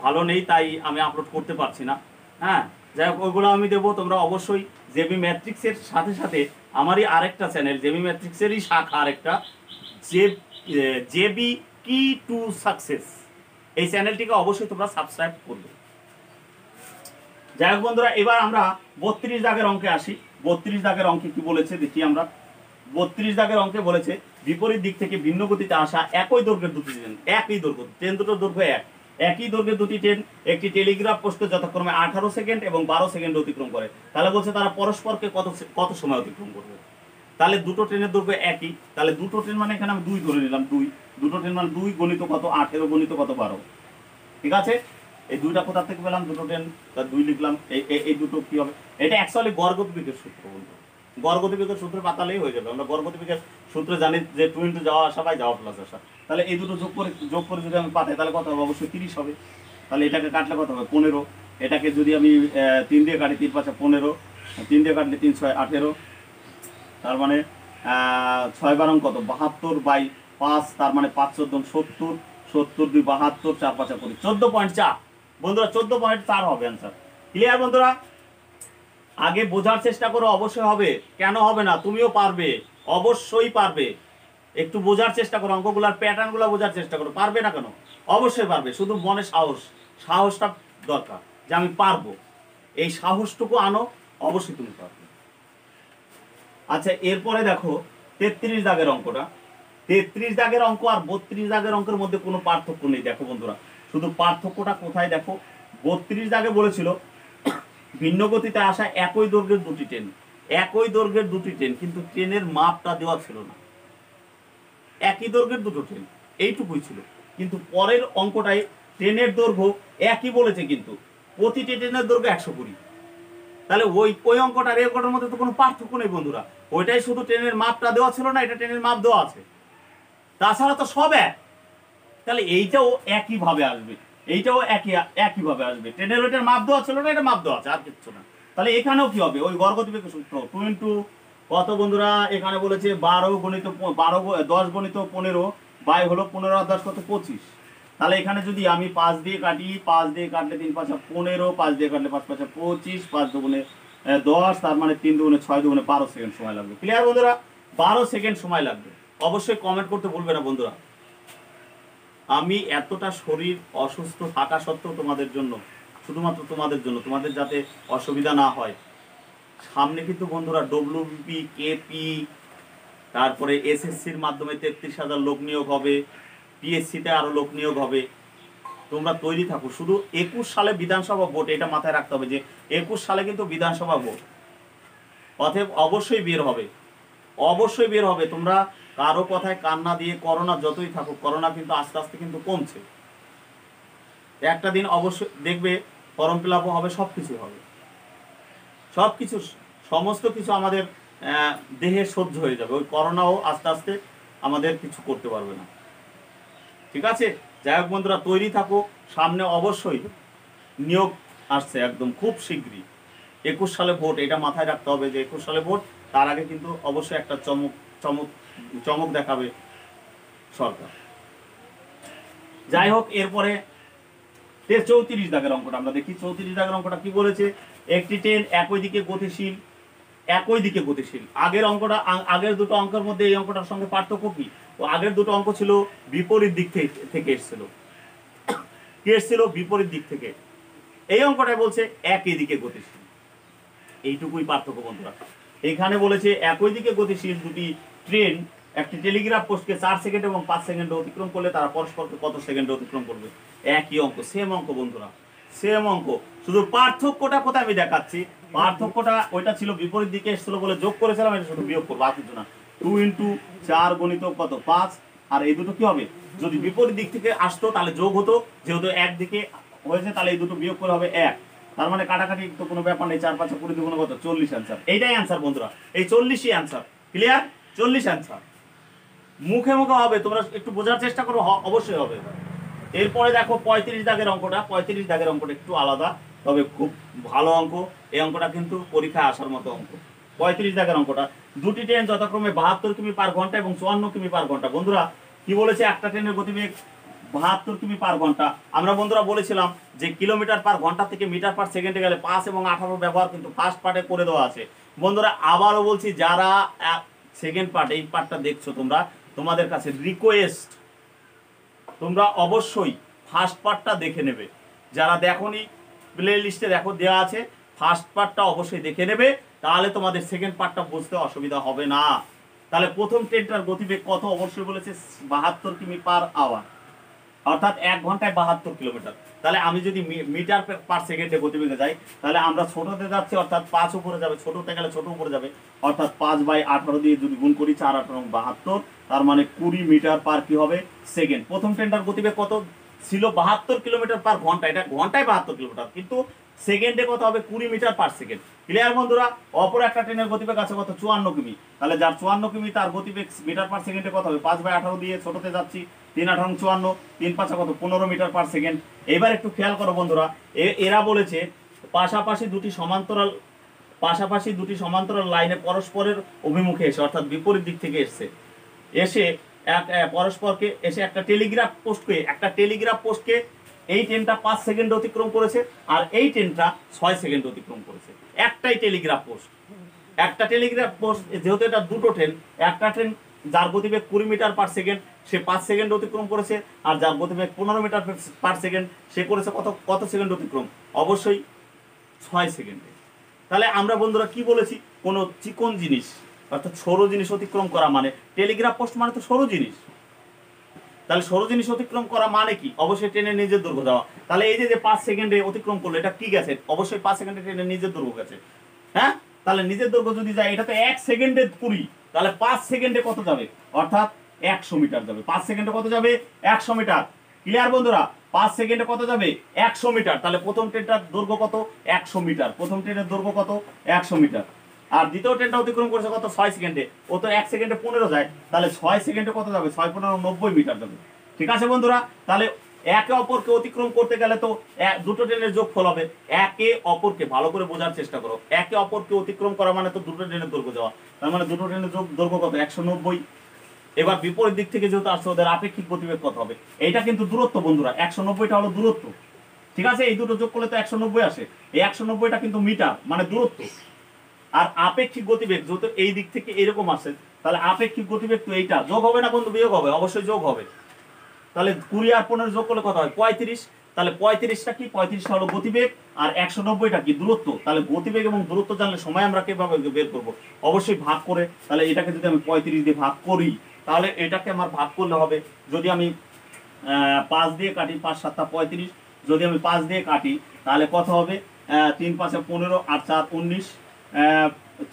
[SPEAKER 1] ভালো নেই তাই আমি আপলোড করতে পারছি না। হ্যাঁ, যাই হোক, ওইগুলো আমি দেবো। তোমরা অবশ্যই জেবি ম্যাট্রিক্সের সাথে সাথে আমারই আরেকটা চ্যানেল, জেবি ম্যাট্রিক্সেরই শাখা আরেকটা, জেবি কি টু সাকসেস, এই চ্যানেলটিকে অবশ্যই তোমরা সাবস্ক্রাইব করবে। যাই হোক বন্ধুরা, এবার আমরা 32 দাগের অঙ্কে আসি। 32 দাগের অঙ্কে কি বলেছে দেখি আমরা। 32 দাগের অঙ্কে বলেছে বিপরীত দিক থেকে ভিন্ন গতিতে আসা একই দৈর্ঘ্যের দুটি ট্রেন, একই দৈর্ঘ্য, ট্রেন দুটোর দৈর্ঘ্য একই দৈর্ঘ্যের দুটি ট্রেন একটি টেলিগ্রাফ পোস্টকে যথাক্রমে 18 সেকেন্ড এবং 12 সেকেন্ড অতিক্রম করে। তাহলে বলছে তারা পরস্পরকে কত সময় অতিক্রম করবে। তাহলে দুটো ট্রেনের দৈর্ঘ্য একই, তাহলে দুটো ট্রেন মানে এখানে আমি 2 ধরে নিলাম, দুটো ট্রেন মানে 2 গণিত কত, 18 গণিত কত, 12। ঠিক আছে, এই দুইটা কোথা থেকে পেলাম, দুটো ট্রেন, তার 2 লিখলাম। এই দুটো কি হবে, এটা অ্যাকচুয়ালি গড়গতিবেগের সূত্র বলবো। গড়গতিবেগের সূত্র পাতালেই হয়ে যাবে। আমরা গড়গতিবেগের সূত্রে জানি যে 2 ইন্টু যাওয়া আসা বাই যাওয়া প্লাস আসা। তাহলে এই দুটো যোগ করে যদি আমি পাঠাই তাহলে কত হবে, অবশ্যই 30 হবে। তাহলে এটাকে কাটলে কত হবে, 15। এটাকে যদি আমি 3 দিয়ে কাটি, 3 5 15, 3 দিয়ে কাটলে 3 6 18, তার মানে 6 12 কত, 72 বাই 5, তার মানে 5 14 70, 70 2 72, 4 5 20, 14.4 বন্ধুরা, 14.4 হবে অ্যান্সার। ক্লিয়ার বন্ধুরা? আগে বোঝার চেষ্টা করো, অবশ্যই হবে, কেন হবে না, তুমিও পারবে, অবশ্যই পারবে। একটু বোঝার চেষ্টা করো, অঙ্কগুলার প্যাটার্নগুলো বোঝার চেষ্টা করো, পারবে না কেন, অবশ্যই পারবে। শুধু মনে সাহসটা দরকার যে আমি পারবো, এই সাহসটুকু আনো, অবশ্যই তুমি পারবে। আচ্ছা, এরপরে দেখো 33 দাগের অঙ্কটা। 33 দাগের অঙ্ক আর 32 দাগের অঙ্কের মধ্যে কোনো পার্থক্য নেই। দেখো বন্ধুরা, শুধু পার্থক্যটা কোথায় দেখো। 32 দাগে বলেছিল ভিন্ন গতিতে আসা একই দৈর্ঘ্যের দুটি ট্রেন, একই দৈর্ঘ্যের দুটি ট্রেন, কিন্তু ট্রেনের মাপটা দেওয়া ছিল না। একই দৈর্ঘ্যের দুটো ট্রেন, এইটুকুই ছিল। কিন্তু পরের অঙ্কটায় ট্রেনের দৈর্ঘ্য একই বলেছে, কিন্তু প্রতিটি ট্রেনের দৈর্ঘ্য 120। তাহলে ওই অঙ্কটার এই অঙ্কটার মধ্যে তো কোনো পার্থক্য নেই বন্ধুরা। ওইটাই শুধু ট্রেনের মাপটা দেওয়া ছিল না, এটা ট্রেনের মাপ দেওয়া আছে, তাছাড়া তো সব এক। তাহলে এইটাও একইভাবে আসবে, এইটাও একইভাবে আসবে। ট্রেনের ওইটার মাপ দেওয়া ছিল না, এটা মাপ দেওয়া আছে, আর কিচ্ছু না। তাহলে এখানেও কি হবে, ওই গড়গতিবেগের সূত্র 2 ইন্টু কত বন্ধুরা, এখানে বলেছে 12 গণিত 10 গণিত 15 বাই হলো 15 আর 10 কত, 25। তাহলে এখানে যদি আমি 5 দিয়ে কাটি, 5 দিয়ে কাটলে 3 5 15, 5 দিয়ে কাটলে 5 5 25, 5 দুগুণে 10, তার মানে 3 দুগুণে 6 দুগুণে 12 সেকেন্ড সময় লাগবে। ক্লিয়ার বন্ধুরা? 12 সেকেন্ড সময় লাগবে। অবশ্যই কমেন্ট করতে ভুলবে না বন্ধুরা। আমি এতটা শরীর অসুস্থ থাকা সত্ত্বেও তোমাদের জন্য, শুধুমাত্র তোমাদের জন্য, তোমাদের যাতে অসুবিধা না হয়, সামনে কিন্তু বন্ধুরা ডব্লিউবিপি, কেপি, তারপরে এসএসসির মাধ্যমে 33,000 লোক নিয়োগ হবে, পিএসসিতে আরো লোক নিয়োগ হবে। তোমরা তৈরি থাকো। শুধু 21 সালে বিধানসভা ভোট, এটা মাথায় রাখতে হবে যে 21 সালে কিন্তু বিধানসভা ভোট, অতএব অবশ্যই বের হবে, অবশ্যই বের হবে। তোমরা কারো কথায় কান্না দিয়ে, করোনা যতই থাকুক, করোনা কিন্তু আস্তে আস্তে কিন্তু কমছে। একটা দিন অবশ্যই দেখবে ফর্ম ফিল আপও হবে, সবকিছু হবে, সবকিছু, সমস্ত কিছু আমাদের দেহে সহ্য হয়ে যাবে। ওই করোনাও আস্তে আস্তে আমাদের কিছু করতে পারবে না। ঠিক আছে? যাই হোক বন্ধুরা, তৈরি থাকো, সামনে অবশ্যই নিয়োগ আসছে একদম খুব শীঘ্রই। 21 সালে ভোট, এটা মাথায় রাখতে হবে যে 21 সালে ভোট, তার আগে কিন্তু অবশ্যই একটা চমক দেখাবে সরকার। যাই হোক, এরপরে 34 দাগের অঙ্কটা আমরা দেখি। 34 দাগের অঙ্কটা কি বলেছে, একটি ট্রেন একই দিকে গতিশীল, একই দিকে গতিশীল। আগের দুটো অঙ্কের মধ্যে এই অঙ্কটার সঙ্গে পার্থক্য কি, ও আগের দুটো অঙ্ক ছিল বিপরীত দিক থেকে এসেছিল, কি এসেছিল, বিপরীত দিক থেকে। এই অঙ্কটায় বলছে একই দিকে গতিশীল, এইটুকুই পার্থক্য বন্ধুরা। এখানে বলেছে একই দিকে গতিশীল দুটি ট্রেন একটি টেলিগ্রাফ পোস্টকে 4 সেকেন্ড এবং 5 সেকেন্ডে অতিক্রম করলে তারা পরস্পরকে কত সেকেন্ডে অতিক্রম করবে। একই অঙ্ক, সেম অঙ্ক বন্ধুরা, সেম অঙ্ক। শুধু পার্থক্যটা কোথায় আমি দেখাচ্ছি, পার্থক্যটা ওইটা ছিল বিপরীত দিকে এসেছিল বলে যোগ করেছিলাম, এটা শুধু বিয়োগ করবো, আর কিছু না। 2 ইন্টু 4 গণিত কত, 5, আর এই দুটো কি হবে, যদি বিপরীত দিক থেকে আসতো তাহলে যোগ হতো, যেহেতু একদিকে হয়েছে তাহলে এই দুটো বিয়োগ করে হবে 1, তার মানে কাটাকাটি তো কোনো ব্যাপার নেই। 4 5 20 দুগুণ কত, 40 অ্যান্সার। এইটাই অ্যান্সার বন্ধুরা, এই 40ই অ্যান্সার। ক্লিয়ার? 40 অ্যান্সার। মুখে মুখে হবে, তোমরা একটু বোঝার চেষ্টা করো, অবশ্যই হবে। এরপরে দেখো 35 দাগের অঙ্কটা। 35 দাগের অঙ্কটা একটু আলাদা, তবে খুব ভালো অঙ্ক। এই অঙ্কটা কিন্তু পরীক্ষায় আসার মতো অঙ্ক। 35 দাগের অঙ্কটা, দুটি ট্রেন যথাক্রমে 72 কিমি পার ঘন্টা এবং 54 কিমি পার ঘন্টা। বন্ধুরা কি বলেছে, একটা ট্রেনের গতিবেগ 72 কিমি পার ঘন্টা। আমরা বন্ধুরা বলেছিলাম যে কিলোমিটার পার ঘন্টা থেকে মিটার পার সেকেন্ডে গেলে 5 এবং 18 ব্যবহার কিন্তু ফার্স্ট পার্টে করে দেওয়া আছে। বন্ধুরা আবারও বলছি, যারা সেকেন্ড পার্ট এই পার্টটা দেখছো তোমরা, তোমাদের কাছে রিকোয়েস্ট, তোমরা অবশ্যই ফার্স্ট পার্টটা দেখে নেবে। যারা দেখোনি প্লে লিস্টে দেখো দেওয়া আছে, ফার্স্ট পার্টটা অবশ্যই দেখে নেবে, তাহলে তোমাদের সেকেন্ড পার্টটা বুঝতে অসুবিধা হবে না। তাহলে প্রথম ট্রেনটার গতিবেগ কত, অবশ্যই বলেছে 72 কিমি পার আওয়ার, অর্থাৎ 1 ঘন্টায় 72 কিলোমিটার। তাহলে আমি যদি মিটার পার সেকেন্ডে গতিবেগে যাই, তাহলে আমরা ছোটতে যাচ্ছি, অর্থাৎ 5 উপরে যাবে, ছোটতে গেলে ছোট উপরে যাবে, অর্থাৎ 5/18 দিয়ে যদি গুণ করি 4×8 = 72, তার মানে 20 মিটার পার কি হবে সেকেন্ড। প্রথম ট্রেনটার গতিবেগ কত ছিল, 72 কিলোমিটার পার ঘন্টা, এটা ঘন্টায় 72 কিলোমিটার, কিন্তু সেকেন্ডে কত হবে 20 মিটার পার সেকেন্ড। ক্লিয়ার বন্ধুরা? অপর একটা ট্রেনের গতিবেগ আছে কত, 54 কিমি। তাহলে যার 54 কিমি, তার গতিবেগ মিটার পার সেকেন্ডে কত হবে, 5/18 দিয়ে ছোটতে যাচ্ছি, 3×18 = 54, 3×5 কত 15 মিটার পার সেকেন্ড। এবার একটু খেয়াল করো বন্ধুরা, এরা বলেছে পাশাপাশি দুটি সমান্তরাল লাইনে পরস্পরের অভিমুখে এসে, অর্থাৎ বিপরীত দিক থেকে এসে পরস্পরকে এসে একটা টেলিগ্রাফ পোস্টকে এই ট্রেনটা 5 সেকেন্ড অতিক্রম করেছে, আর এই ট্রেনটা 6 সেকেন্ড অতিক্রম করেছে। একটা টেলিগ্রাফ পোস্ট, যেহেতু এটা দুটো ট্রেন, একটা ট্রেন যার গতিবেগ 20 মিটার পার সেকেন্ড, সে 5 সেকেন্ড অতিক্রম করেছে, আর যার গতিবেগ 15 মিটার পার সেকেন্ড, সে করেছে কত সেকেন্ড অতিক্রম, অবশ্যই 6 সেকেন্ডে। তাহলে আমরা বন্ধুরা কি বলেছি, কোনো চিকন জিনিস অর্থাৎ সরু জিনিস অতিক্রম করা মানে, টেলিগ্রাফ পোস্ট মানে তো সরু জিনিস, তাহলে সরু জিনিস অতিক্রম করা মানে কি, অবশ্যই ট্রেনের নিজের দৈর্ঘ্য দেওয়া। তাহলে এই যে 5 সেকেন্ডে অতিক্রম করলো, এটা কি গেছে, অবশ্যই 5 সেকেন্ডে ট্রেনের নিজের দৈর্ঘ্য গেছে। হ্যাঁ, তাহলে নিজের দৈর্ঘ্য যদি যায়, এটা তো 1 সেকেন্ডে 20, তাহলে 5 সেকেন্ডে কত যাবে, অর্থাৎ 100 মিটার যাবে। 5 সেকেন্ডে কত যাবে, 100 মিটার। ক্লিয়ার বন্ধুরা? 5 সেকেন্ডে কত যাবে, 100 মিটার। তাহলে প্রথম ট্রেনটার দৈর্ঘ্য কত, 100 মিটার। প্রথম ট্রেনের দৈর্ঘ্য কত, 100 মিটার। আর দ্বিতীয় ট্রেনটা অতিক্রম করেছে কত, 6 সেকেন্ডে। ও তো 1 সেকেন্ডে 15 যায়, তাহলে 6 সেকেন্ডে কত যাবে, 6×15 = 90 মিটার যাবে। ঠিক আছে বন্ধুরা? তাহলে একে অপরকে অতিক্রম করতে গেলে তো দুটো ট্রেনের যোগফল হবে। একে অপরকে, ভালো করে বোঝার চেষ্টা করো, একে অপরকে অতিক্রম করা মানে তো দুটো ট্রেনের দৈর্ঘ্য যাওয়া, তার মানে দুটো ট্রেনের দৈর্ঘ্য কত, 190। এবার বিপরীত দিক থেকে যেহেতু আসছে, ওদের আপেক্ষিক গতিবেগ কত হবে, এইটা কিন্তু দূরত্ব বন্ধুরা, 190টা হলো দূরত্ব। ঠিক আছে, এই দুটো যোগ করলে তো 190 আসে, এই 190টা কিন্তু মিটার, মানে দূরত্ব। আর আপেক্ষিক গতিবেগ যেহেতু এই দিক থেকে এরকম আসে, তাহলে আপেক্ষিক গতিবেগ তো এইটা যোগ হবে না বন্ধু, বিয়োগ হবে, অবশ্যই যোগ হবে। তাহলে 20 আর 15 যোগ করলে কত হয়, 35। তাহলে 35টা কি, 35টা হলো গতিবেগ, আর 190টা কি, দূরত্ব। তাহলে গতিবেগ এবং দূরত্ব জানলে সময় আমরা কিভাবে বের করব, অবশ্যই ভাগ করে। তাহলে এটাকে যদি আমি 35 দিয়ে ভাগ করি, তাহলে এটাকে আমার ভাগ করলে হবে, যদি আমি 5 দিয়ে কাটি, 5×7 = 35, যদি আমি 5 দিয়ে কাটি, তাহলে কত হবে, 3×5 = 15, 8×4 = 19,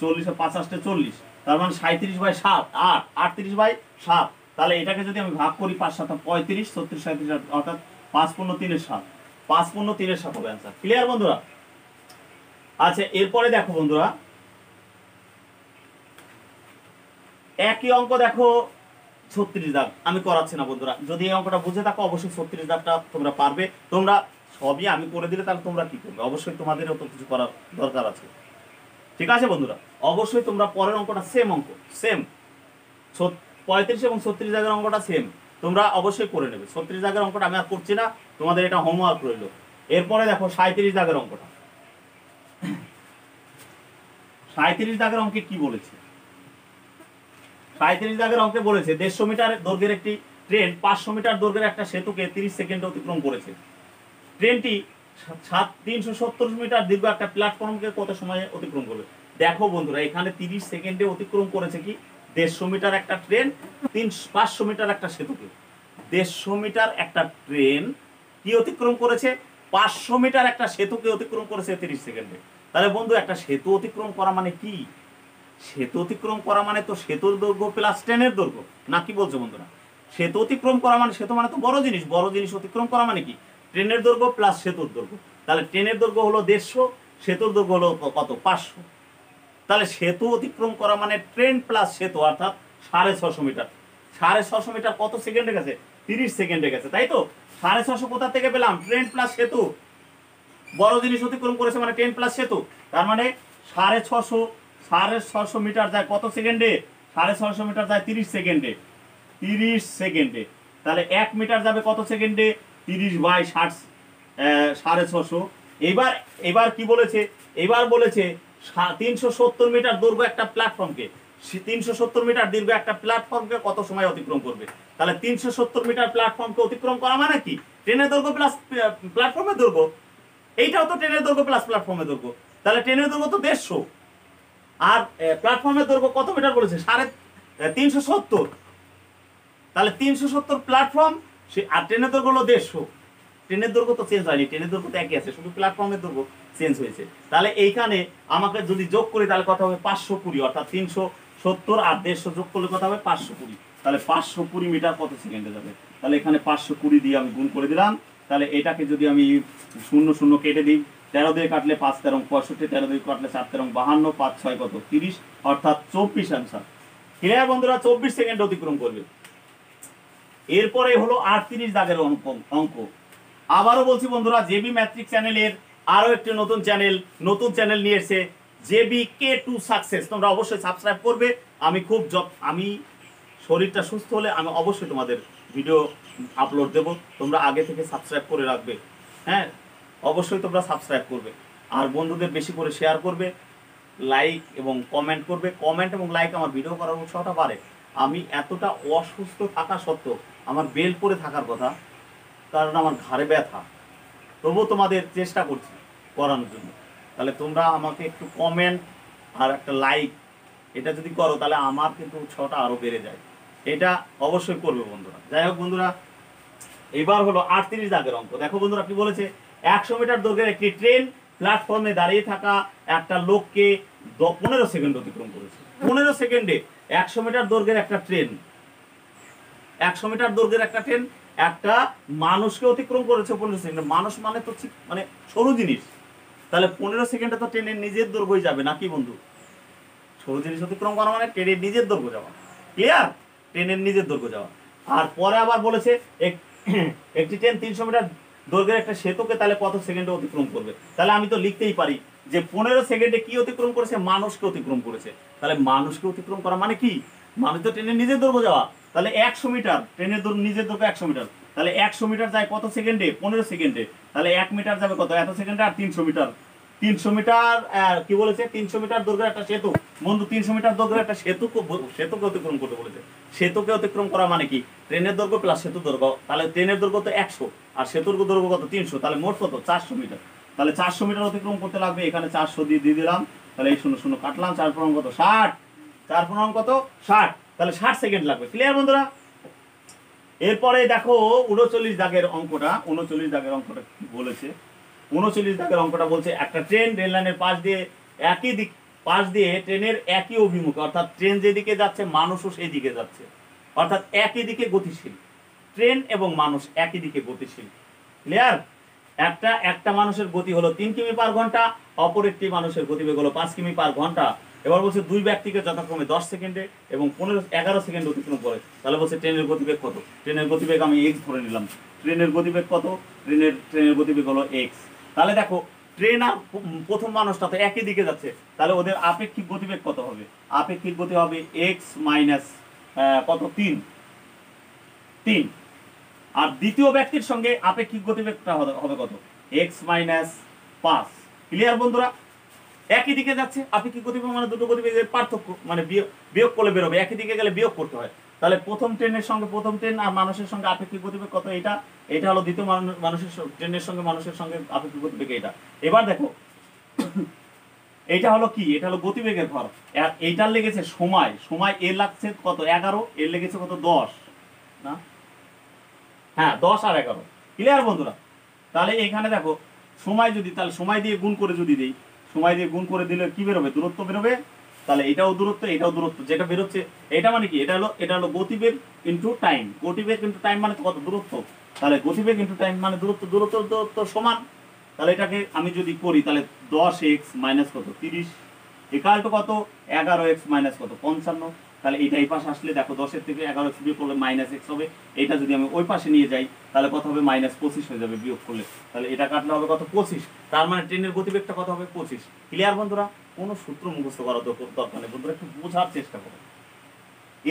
[SPEAKER 1] 40 × 5 = 40, তার মানে 37/7, 38/7। তাহলে এটাকে যদি আমি ভাগ করি, 5×7 = 35, 36, 37, অর্থাৎ 5×3 = 7, 5×3 = 7 হবে অ্যান্সার। ক্লিয়ার বন্ধুরা? আচ্ছা, এরপরে দেখো বন্ধুরা, একই অঙ্ক দেখো 36 দাগ, আমি করাচ্ছি না বন্ধুরা, যদি এই অঙ্কটা বুঝে থাকো অবশ্যই 36 দাগটা তোমরা পারবে। তোমরা সবই আমি করে দিলে তাহলে তোমরা কি করবে, অবশ্যই তোমাদেরও তো কিছু করার দরকার আছে। ঠিক আছে বন্ধুরা? অবশ্যই তোমরা পরের অঙ্কটা সেম অঙ্ক, সেম 35 এবং 36 দাগের অঙ্কটা সেম, তোমরা অবশ্যই করে নেবে। 36 দাগের অঙ্কটা আমি আর করছি না, তোমাদের এটা হোমওয়ার্ক রইল। এরপরে দেখো 37 দাগের অঙ্কটা। 37 দাগের অঙ্কে কি বলেছে, 37 দাগের অঙ্কে বলেছে 150 মিটার দৈর্ঘ্যের একটি ট্রেন 500 মিটার দৈর্ঘ্যের একটা সেতুকে 30 সেকেন্ডে অতিক্রম করেছে। ট্রেনটি 370 মিটার দীর্ঘ একটা প্ল্যাটফর্মকে কত সময়ে অতিক্রম করবে। দেখো বন্ধুরা, এখানে 30 সেকেন্ডে অতিক্রম করেছে কি, 150 মিটার একটা ট্রেন 500 মিটার একটা সেতুকে। 150 মিটার একটা ট্রেন কি অতিক্রম করেছে, 500 মিটার একটা সেতুকে অতিক্রম করেছে 30 সেকেন্ডে। তাহলে বন্ধু, একটা সেতু অতিক্রম করা মানে কি, সেতু অতিক্রম করা মানে তো সেতুর দৈর্ঘ্য প্লাস ট্রেনের দৈর্ঘ্য, না কি বলছো বন্ধুরা? সেতু অতিক্রম করা মানে, সেতু মানে তো বড় জিনিস, বড় জিনিস অতিক্রম করা মানে কি, ট্রেনের দৈর্ঘ্য প্লাস সেতুর দৈর্ঘ্য। তাহলে ট্রেনের দৈর্ঘ্য হলো 150, সেতুর দৈর্ঘ্য হলো কত, 500। তাহলে সেতু অতিক্রম করা মানে ট্রেন প্লাস সেতু, অর্থাৎ 650 মিটার। 650 মিটার কত সেকেন্ডে গেছে, 30 সেকেন্ডে গেছে, তাই তো? 650 কোথা থেকে পেলাম? ট্রেন প্লাস সেতু, বড় জিনিস অতিক্রম করেছে মানে ট্রেন প্লাস সেতু। তার মানে 650 মিটার যায় কত সেকেন্ডে? 650 মিটার যায় 30 সেকেন্ডে। 30 সেকেন্ডে। তাহলে 1 মিটার যাবে কত সেকেন্ডে? 30/60, 650। এবার এবার কি বলেছে? এবার বলেছে 370 মিটার দৈর্ঘ্য একটা প্ল্যাটফর্মকে, 370 মিটার দীর্ঘ একটা প্ল্যাটফর্মকে কত সময় অতিক্রম করবে? তাহলে 370 মিটার প্ল্যাটফর্মকে অতিক্রম করা মানে কি? ট্রেনের দৈর্ঘ্য প্লাস প্ল্যাটফর্মের দৈর্ঘ্য। এইটাও তো ট্রেনের দৈর্ঘ্য প্লাস প্ল্যাটফর্মের দৈর্ঘ্য। তাহলে ট্রেনের দৈর্ঘ্য তো 150, আর প্ল্যাটফর্মের দৈর্ঘ্য কত মিটার বলেছে? 370। তাহলে 370 প্ল্যাটফর্ম, আর ট্রেনের দৈর্ঘ্য হলো 150। ট্রেনের দৈর্ঘ্য তো চেঞ্জ হয়নি, ট্রেনের দৈর্ঘ্য তো একই আছে, শুধু প্ল্যাটফর্মের দৈর্ঘ্য চেঞ্জ হয়েছে। তাহলে এইখানে আমাকে যদি যোগ করি তাহলে কথা হবে 520, অর্থাৎ 370 আর 150 যোগ করলে কথা হবে 520। তাহলে 520 মিটার কত সেকেন্ডে যাবে? তাহলে এখানে 520 দিয়ে আমি গুণ করে দিলাম। তাহলে এটাকে যদি আমি 0 কেটে দিই, 13 দিয়ে কাটলে 5 13 65, 13 দিয়ে কাটলে 7 13 52, 5 6 কত 30, অর্থাৎ 24 আনসার। ক্লিয়ার বন্ধুরা? 24 সেকেন্ড অতিক্রম করবে। এরপরে হলো 38 দাগের অঙ্ক। আবারও বলছি বন্ধুরা, জেবি ম্যাট্রিক্স চ্যানেলের আরো একটি নতুন চ্যানেল নিয়ে এসেছে, জেবি K2 সাকসেস। তোমরা অবশ্যই সাবস্ক্রাইব করবে। আমি শরীরটা সুস্থ হলে আমি অবশ্যই তোমাদের ভিডিও আপলোড দেব, তোমরা আগে থেকে সাবস্ক্রাইব করে রাখবে। হ্যাঁ, অবশ্যই তোমরা সাবস্ক্রাইব করবে, আর বন্ধুদের বেশি করে শেয়ার করবে, লাইক এবং কমেন্ট করবে। কমেন্ট এবং লাইক আমার ভিডিও করার উৎসাহটা বাড়ে। আমি এতটা অসুস্থ থাকা সত্ত্বেও আমার বেল্ট পরে থাকার কথা, কারণ আমার ঘাড়ে ব্যথা, তবুও তোমাদের চেষ্টা করছি করানোর জন্য। তাহলে তোমরা আমাকে একটু কমেন্ট আর একটা লাইক এটা যদি করো তাহলে আমার কিন্তু উৎসাহটা আরও বেড়ে যায়। এটা অবশ্যই করবে বন্ধুরা। যাই হোক বন্ধুরা, এবার হলো 38 দাগের অঙ্ক। দেখো বন্ধুরা কি বলেছে? 100 মিটার দৈর্ঘ্যের একটি ট্রেন প্ল্যাটফর্মে দাঁড়িয়ে থাকা একটা লোককে 15 সেকেন্ড অতিক্রম করেছে। 15 সেকেন্ডে 100 মিটার দৈর্ঘ্যের একটা ট্রেন, 100 মিটার দৈর্ঘ্যের একটা ট্রেন একটা মানুষকে অতিক্রম করেছে 15 সেকেন্ডে। মানুষ মানে তো মানে সরু জিনিস, তাহলে 15 সেকেন্ডে তো ট্রেনের নিজের দৈর্ঘ্যই যাবে নাকি বন্ধু? সরু জিনিস অতিক্রম করা মানে ট্রেনের নিজের দৈর্ঘ্য যাওয়া। ক্লিয়ার? ট্রেনের নিজের দৈর্ঘ্য যাওয়া। আর পরে আবার বলেছে একটি ট্রেন 300 মিটার দৈর্ঘ্যের একটা সেতুকে তাহলে কত সেকেন্ডে অতিক্রম করবে? তাহলে আমি তো লিখতেই পারি যে 15 সেকেন্ডে কি অতিক্রম করেছে? মানুষকে অতিক্রম করেছে। তাহলে মানুষকে অতিক্রম করা মানে কি? মানুষ তো ট্রেনের নিজের দৈর্ঘ্য যাওয়া। তাহলে 100 মিটার, ট্রেনের নিজের দৈর্ঘ্য 100 মিটার, তাহলে 100 মিটার যায় কত সেকেন্ডে? 15 সেকেন্ডে। তাহলে 1 মিটার যাবে কত? এত সেকেন্ডে। আর 300 মিটার, 300 মিটার কি বলেছে? 300 মিটার দৈর্ঘ্যের একটা সেতু। বন্ধু 300 মিটার দৈর্ঘ্যের একটা সেতুকে অতিক্রম করতে বলেছে। সেতুকে অতিক্রম করা মানে কি? ট্রেনের দৈর্ঘ্য প্লাস সেতুর দৈর্ঘ্য। তাহলে ট্রেনের দৈর্ঘ্য তো 100 আর সেতুর দৈর্ঘ্য কত? 300। তাহলে মোট কত? 400 মিটার। তাহলে 400 মিটার অতিক্রম করতে লাগবে। এখানে 400 দিয়ে দিলাম। তাহলে এই 0 0 কাটলাম। 4 পূর্ণ কত? 60। 4 পূর্ণ কত? 60। তাহলে 60 সেকেন্ড লাগবে। ক্লিয়ার বন্ধুরা? এরপরে দেখো 39 দাগের অঙ্কটা। 39 দাগের অঙ্কটা কি বলেছে? 39 দাগের অঙ্কটা বলছে একটা ট্রেন রেল লাইনের পাশ দিয়ে ট্রেনের একই অভিমুখে, অর্থাৎ ট্রেন যেদিকে যাচ্ছে মানুষও সেই দিকে যাচ্ছে, অর্থাৎ একই দিকে গতিশীল। ট্রেন এবং মানুষ একই দিকে গতিশীল। ক্লিয়ার? একটা মানুষের গতি হলো 3 কিমি পার ঘন্টা, অপর একটি মানুষের গতিবেগ হলো 5 কিমি পার ঘন্টা। এবার বলছে দুই ব্যক্তিকে যথাক্রমে 10 সেকেন্ডে এবং 11 সেকেন্ড অতিক্রম করে। তাহলে বলছে ট্রেনের গতিবেগ কত? ট্রেনের গতিবেগ আমি x ধরে নিলাম। ট্রেনের গতিবেগ কত? ট্রেনের গতিবেগ হলো x। তাহলে দেখো ট্রেন আর প্রথম মানুষটা তো একই দিকে যাচ্ছে, তাহলে ওদের আপেক্ষিক গতিবেগ কত হবে? আপেক্ষিক গতি হবে x মাইনাস কত? 3। আর দ্বিতীয় ব্যক্তির সঙ্গে আপেক্ষিক গতিবেগটা হবে কত? x minus 5। ক্লিয়ার বন্ধুরা? একই দিকে যাচ্ছে, আপেক্ষিক গতিবেগ মানে দুটো গতিবেগের পার্থক্য, মানে বিয়োগ করলে বেরোবে। একই দিকে গেলে বিয়োগ করতে হয়। তাহলে প্রথম ট্রেন আর মানুষের সঙ্গে আপেক্ষিক গতিবেগ কত? এটা হলো দ্বিতীয় ট্রেনের সঙ্গে মানুষের সঙ্গে আপেক্ষিক গতিবেগ এটা। এবার দেখো এটা হলো কি? এটা হলো গতিবেগের ভর। এইটার লেগেছে সময় এর লাগছে কত? 11, এর লেগেছে কত? 10 না? হ্যাঁ, 10 আর 11। ক্লিয়ার বন্ধুরা? তাহলে এখানে দেখো সময় যদি, তাহলে সময় দিয়ে গুণ করে যদি দিই, সময় দিয়ে গুণ করে দিলে কি বেরোবে? দূরত্ব বেরোবে। তাহলে এটাও দূরত্ব, এটাও দূরত্ব, যেটা বেরোচ্ছে এটা মানে কি? এটা হলো গতিবেগ ইনটু টাইম। গতিবেগ ইনটু টাইম মানে তো কত? দূরত্ব। তাহলে গতিবেগ ইনটু টাইম মানে দূরত্ব সমান। তাহলে এটাকে আমি যদি করি তাহলে 10x মাইনাস কত? 30 ইকুয়াল টু কত? 11x মাইনাস কত? 55। তাহলে এটা এই পাশে আসলে দেখো 10 থেকে 11 বিয়োগ করলে -x হবে। এটা যদি আমি ওই পাশে নিয়ে যাই তাহলে কত হবে -25 হয়ে যাবে বিয়োগ করলে। তাহলে এটা কাটলে হবে কত 25। তার মানে ট্রেনের গতিবেগটা কত হবে 25। ক্লিয়ার বন্ধুরা? কোনো সূত্র মুখস্থ করার দরকার নেই বন্ধুরা, একটু বোঝার চেষ্টা করো।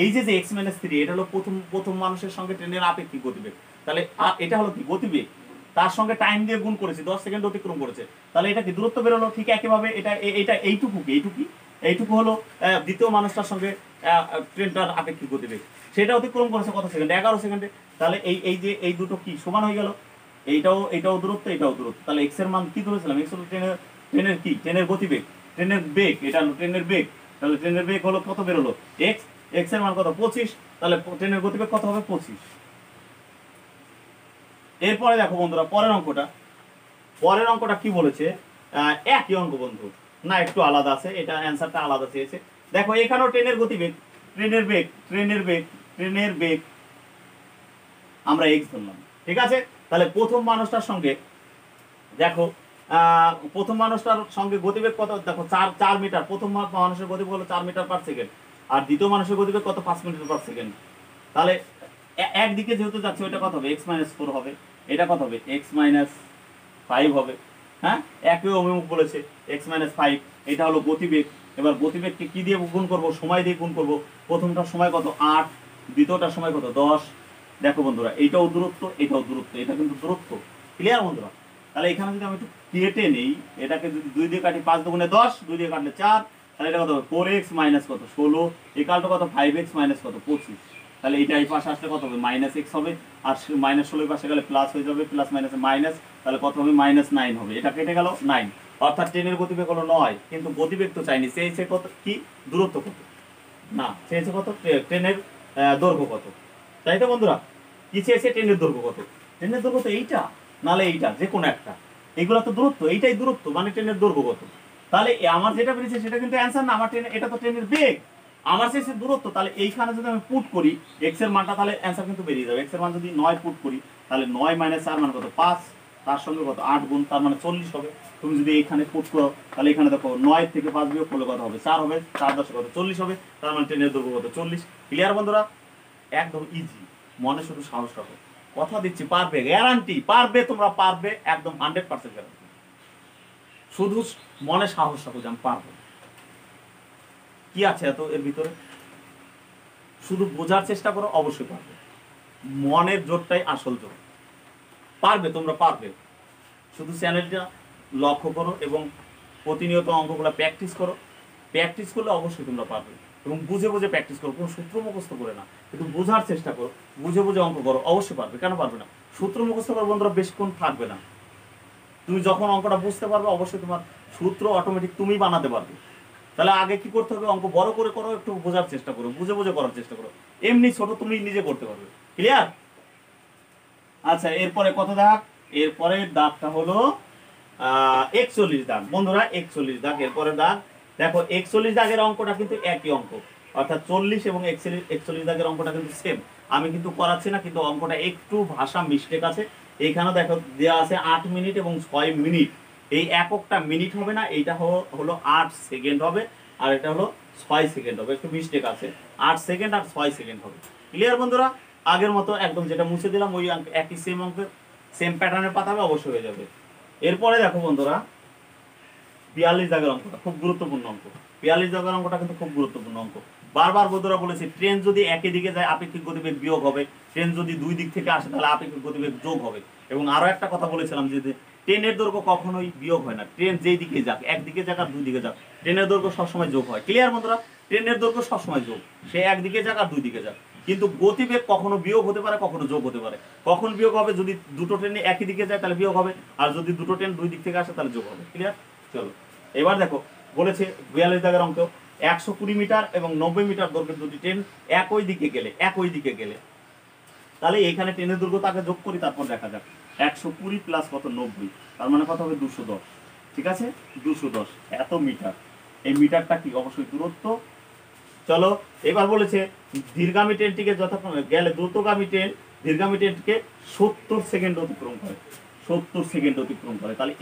[SPEAKER 1] এই যে x-3 এটা হলো প্রথম মানুষের সঙ্গে ট্রেনের আপেক্ষিক গতিবেগ। তাহলে এটা হলো কি গতিবেগ, তার সঙ্গে টাইম দিয়ে গুণ করেছি, 10 সেকেন্ড অতিক্রম করেছে। তাহলে এটা কি দূরত্ব বেরোলো। ঠিক একইভাবে এটা এইটুকু হলো দ্বিতীয় মানুষটার সঙ্গে ট্রেনটার আপেক্ষিক গতিবেগ, সেটা অতিক্রম করেছে কত সেকেন্ড 11 সেকেন্ডে। তাহলে এই দুটো কি সমান হয়ে গেল। এটাও দূরত্ব, এটাও দূরত্ব। তাহলে এক্স এর মান কি ধরেছিলাম, এক্স হলো ট্রেনের কি ট্রেনের গতিবেগ, ট্রেনের বেগ, এটা হলো ট্রেনের বেগ। তাহলে ট্রেনের বেগ হলো কত বেরোলো এক্স এর মান কত 25। তাহলে ট্রেনের গতিবেগ কত হবে 25। এরপরে দেখো বন্ধুরা পরের অঙ্কটা কি বলেছে, একই অঙ্ক বন্ধু না, একটু আলাদা আছে, এটা অ্যান্সারটা আলাদা চেয়েছে। দেখো এখানেও ট্রেনের গতিবেগ, ট্রেনের বেগ আমরা এক্স ধরলাম, ঠিক আছে। তাহলে প্রথম মানুষটার সঙ্গে দেখো প্রথম মানুষটার সঙ্গে গতিবেগ কত, দেখো 4 মিটার। প্রথম মানুষের গতিবেগ হলো 4 মিটার পার সেকেন্ড, আর দ্বিতীয় মানুষের গতিবেগ কত 5 মিটার পার সেকেন্ড। তাহলে একদিকে যেহেতু যাচ্ছে ওইটা কত হবে x-4 হবে, এটা কত হবে x-5 হবে। হ্যাঁ, একই অভিমুখ বলেছে x-5, এটা হলো গতিবেগ। এবার গতিবেগকে কি দিয়ে গুণ করব, সময় দিয়ে গুণ করব। প্রথমটার সময় কত 8, দ্বিতীয়টার সময় কত 10। দেখো বন্ধুরা এটাও দূরত্ব, এটা কিন্তু দূরত্ব। ক্লিয়ার বন্ধুরা? তাহলে এখানে যদি আমি একটু কেটে নেই, এটাকে যদি 2 দিয়ে কাটি 5 দুগুণে 10, 2 দিয়ে কাটলে 4, তাহলে এটা কত হবে 4x মাইনাস কত 16, ইকুয়াল টু কত 5x মাইনাস কত 25। তাহলে এটা এই পাশে আসলে কত হবে -x হবে, আর -16 পাশে গেলে প্লাস হয়ে যাবে, প্লাস মাইনাসে মাইনাস, তাহলে কত হবে -9 হবে। এটা কেটে গেল 9, অর্থাৎ ট্রেনের গতিবেগ হলো 9, কিন্তু গতিবেগ তো চাইনি, চেয়েছে কত কি দূরত্ব কত, না চেয়েছে কত ট্রেনের দৈর্ঘ্য কত। তাই তো বন্ধুরা? কি চেয়েছে ট্রেনের দৈর্ঘ্য কত, ট্রেনের দৈর্ঘ্য তো এইটা নালে এইটা, যে কোনো একটা, এগুলো তো দূরত্ব, এইটাই দূরত্ব মানে ট্রেনের দৈর্ঘ্য কত। তাহলে আমার যেটা বেরিয়েছে সেটা কিন্তু অ্যান্সার না, আমার এটা তো ট্রেনের বেগ, আমার চেয়েছে দূরত্ব। তাহলে এইখানে যদি আমি পুট করি এক্স এর মানটা, তাহলে অ্যান্সার কিন্তু বেরিয়ে যাবে। এক্স এর মান যদি 9 পুট করি, তাহলে 9 - 4 মানে কত 5, তার সঙ্গে কত 8 গুণ, তার মানে 40 হবে। তুমি যদি এখানে পুট করো, তাহলে এখানে দেখো 9 থেকে 5 বিয়োগ করলে কত হবে 4 হবে, 4 10 কত 40 হবে, তার মানে ট্রেনের দৈর্ঘ্য কত 40। ক্লিয়ার বন্ধুরা? একদম ইজি, মনে শুধু সাহস রাখো, কথা দিচ্ছি পারবে, গ্যারান্টি পারবে, তোমরা পারবে, একদম 100% গ্যারান্টি। শুধু মনে সাহস রাখো যে আমি পারবো। কি আছে এত এর ভিতরে, শুধু বোঝার চেষ্টা করো, অবশ্যই পারবে। মনের জোরটাই আসল জোর, পারবে, তোমরা পারবে। শুধু চ্যানেলটা লক্ষ্য করো এবং প্রতিনিয়ত অঙ্কগুলো প্র্যাকটিস করো। প্র্যাকটিস করলে অবশ্যই তোমরা পারবে, এবং বুঝে বুঝে প্র্যাকটিস করো, কোনো সূত্র মুখস্থ করে না, একটু বোঝার চেষ্টা করো, বুঝে বুঝে অঙ্ক করো, অবশ্যই পারবে। কেন পারবে না? সূত্র মুখস্থ করো বন্ধুরা, বেশিক্ষণ থাকবে না। তুমি যখন অঙ্কটা বুঝতে পারবে, অবশ্যই তোমার সূত্র অটোমেটিক তুমি বানাতে পারবে। তাহলে আগে কি করতে হবে, অঙ্ক বড় করে করো, একটু বোঝার চেষ্টা করো, বুঝে বুঝে করার চেষ্টা করো। এমনি ছোট তুমি নিজে করতে পারবে। ক্লিয়ার? আচ্ছা, এরপরে কত দাগ, এরপরের দাগটা হলো 41 দাগ বন্ধুরা, 41 দাগ এরপরে দাগ। দেখো 41 দাগের অঙ্কটা কিন্তু একই অঙ্ক, অর্থাৎ 40 এবং 41 দাগের অঙ্কটা কিন্তু সেম। আমি কিন্তু করাচ্ছি না, কিন্তু অঙ্কটা একটু ভাষা মিস্টেক আছে। এইখানে দেখো দেওয়া আছে 8 মিনিট এবং 6 মিনিট। এই এককটা মিনিট হবে না, এইটা হলো 8 সেকেন্ড হবে, আর এটা হলো 6 সেকেন্ড হবে, একটু মিস্টেক আছে, 8 সেকেন্ড আর 6 সেকেন্ড হবে। ক্লিয়ার বন্ধুরা? আগের মতো একদম যেটা মুছে দিলাম ওই একই সেম অঙ্কের সেম প্যাটার্নের পাতাবে, অবশ্যই হয়ে যাবে। এরপরে দেখো বন্ধুরা 42 দাগের অঙ্কটা খুব গুরুত্বপূর্ণ অঙ্ক। 42 দাগের অঙ্কটা কিন্তু খুব গুরুত্বপূর্ণ অঙ্ক। বারবার বন্ধুরা বলেছি, ট্রেন যদি একই দিকে যায় আপেক্ষিক গতিবেগ বিয়োগ হবে, ট্রেন যদি দুই দিক থেকে আসে তাহলে আপেক্ষিক গতিবেগ যোগ হবে। এবং আরো একটা কথা বলেছিলাম যে ট্রেনের দৈর্ঘ্য কখনোই বিয়োগ হয় না, ট্রেন যেই দিকে যাক, একদিকে যাক আর দুই দিকে যাক, ট্রেনের দৈর্ঘ্য সবসময় যোগ হয়। ক্লিয়ার বন্ধুরা? ট্রেনের দৈর্ঘ্য সবসময় যোগ, সে একদিকে যাক আর দুই দিকে যাক। কিন্তু গতিবেগ কখনো বিয়োগ হতে পারে, কখনো যোগ হতে পারে। কখন বিয়োগ হবে, যদি দুটো ট্রেনে একই দিকে যায় তাহলে বিয়োগ হবে, আর যদি দুটো ট্রেন দুই দিক থেকে আসে তাহলে যোগ হবে। ক্লিয়ার? চলো এবার দেখো বলেছে 42 দাগের অঙ্ক, 120 মিটার এবং 90 মিটার দৈর্ঘ্যের দুটি ট্রেন একই দিকে গেলে তাহলে এখানে ট্রেনের দৈর্ঘ্য তাকে যোগ করি, তারপর দেখা যাক 120 প্লাস কত 90, তার মানে কত হবে 210। ঠিক আছে, 210 এত মিটার। এই মিটারটা কি, অবশ্যই দূরত্ব। চলো এবার বলেছে দীর্ঘগামী ট্রেনটিকে যতক্ষণ গেলে দ্রুতগামী ট্রেন দীর্ঘগামী ট্রেনটিকে 70 সেকেন্ড অতিক্রম করে, 70 সেকেন্ড অতিক্রম করে। তাহলে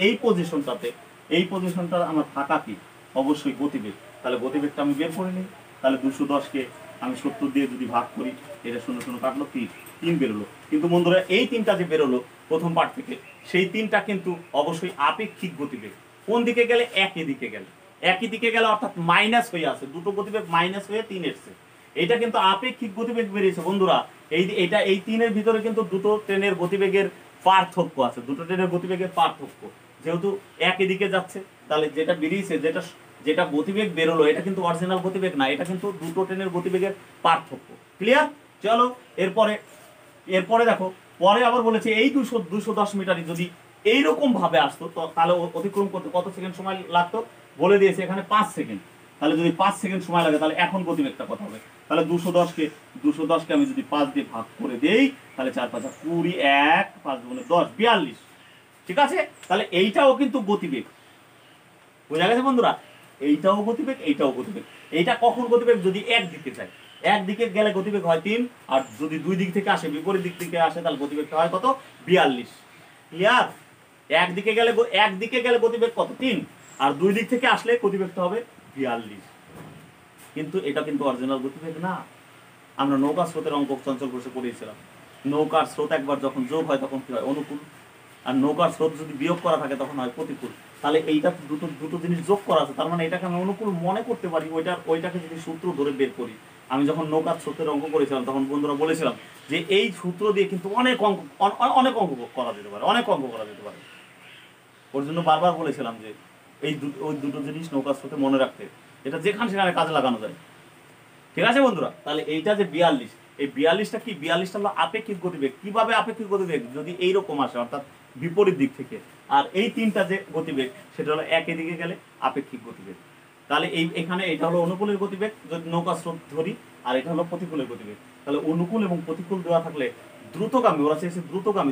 [SPEAKER 1] এই পজিশনটা আমার থাকা কি, অবশ্যই গতিবেগ। তাহলে গতিবেগটা আমি বের করে নিই। তাহলে 210 কে আমি 70 দিয়ে যদি ভাগ করি, এটা 0 0 কাটলো, 3 বেরোলো। কিন্তু বন্ধুরা এই 3টা যে বেরোলো প্রথম পার্ট থেকে, সেই 3টা কিন্তু অবশ্যই আপেক্ষিক গতিবেগ। কোন দিকে গেলে? একই দিকে গেলে। একই দিকে গেলে অর্থাৎ মাইনাস হয়ে আছে, দুটো গতিবেগ মাইনাস হয়ে 3 এসছে। এটা কিন্তু আপেক্ষিক গতিবেগ বেরিয়েছে বন্ধুরা। এই 3-এর ভিতরে কিন্তু দুটো ট্রেনের গতিবেগের পার্থক্য আছে, দুটো ট্রেনের গতিবেগের পার্থক্য। যেহেতু একই দিকে যাচ্ছে, তাহলে যেটা বেরিয়েছে, যেটা গতিবেগ বেরোলো, এটা কিন্তু অরিজিনাল গতিবেগ না, এটা কিন্তু দুটো ট্রেনের গতিবেগের পার্থক্য। ক্লিয়ার? চলো এরপরে দেখো, পরে আবার বলেছে এই 210 মিটারই যদি এইরকম ভাবে আসতো, তাহলে অতিক্রম করতে কত সেকেন্ড সময় লাগতো বলে দিয়েছে এখানে 5 সেকেন্ড। তাহলে যদি 5 সেকেন্ড সময় লাগে, তাহলে এখন গতিবেগটা কত হবে? তাহলে 210কে আমি যদি 5 দিয়ে ভাগ করে দেই, তাহলে 4 5 20, 1 5 গুণে 10, 42। ঠিক আছে? তাহলে এইটাও কিন্তু গতিবেগ। বোঝা গেছে বন্ধুরা? এইটাও গতিবেগ, এইটাও গতিবেগ। এইটা কখন গতিবেগ? যদি একদিকে যায়, একদিকে গেলে গতিবেগ হয় 3, আর যদি দুই দিক থেকে আসে, বিপরীত দিক থেকে আসে, তাহলে গতিবেগটা হয় কত? 42। ক্লিয়ার? একদিকে গেলে গতিবেগ কত? 3, আর দুই দিক থেকে আসলে গতিবেগটা হবে 42। কিন্তু এটা কিন্তু অরিজিনাল গতিবেগ না। আমরা নৌকা স্রোতের অঙ্ক চঞ্চল বসে পড়িয়েছিলাম। নৌকার স্রোত একবার যখন যোগ হয় তখন কি হয়? অনুকূল। আর নৌকার স্রোত যদি বিয়োগ করা থাকে তখন হয় প্রতিকূল। তাহলে এইটা দুটো জিনিস যোগ করা আছে, তার মানে এটাকে আমি অনুকূল মনে করতে পারি। ওইটাকে যদি সূত্র ধরে বের করি, আমি যখন নৌকার স্রোতের অঙ্ক করেছিলাম তখন বন্ধুরা বলেছিলাম যে এই সূত্র দিয়ে কিন্তু অনেক অঙ্ক করা যেতে পারে, অনেক অঙ্ক করা যেতে পারে। ওর জন্য বারবার বলেছিলাম যে ওই দুটো জিনিস নৌকার স্রোতে মনে রাখতে, এটা যেখানে সেখানে কাজে লাগানো যায়। ঠিক আছে বন্ধুরা? তাহলে এইটা যে 42, এই 42টা কি? 42টা হলো আপেক্ষিক গতিবেগ। কিভাবে আপেক্ষিক গতিবেগ? যদি এইরকম আসে, অর্থাৎ বিপরীত দিক থেকে। আর এই 3টা যে গতিবেগ, সেটা হলো একই দিকে গেলে আপেক্ষিক গতিবেগ। তাহলে এখানে এটা হলো অনুকূলের গতিবেগ যদি নৌকা স্রোত ধরি, আর এটা হলো প্রতিকূলের গতিবেগ। তাহলে অনুকূল এবং প্রতিকূল দেওয়া থাকলে দ্রুতগামী, ওরা চেয়েছে দ্রুতগামী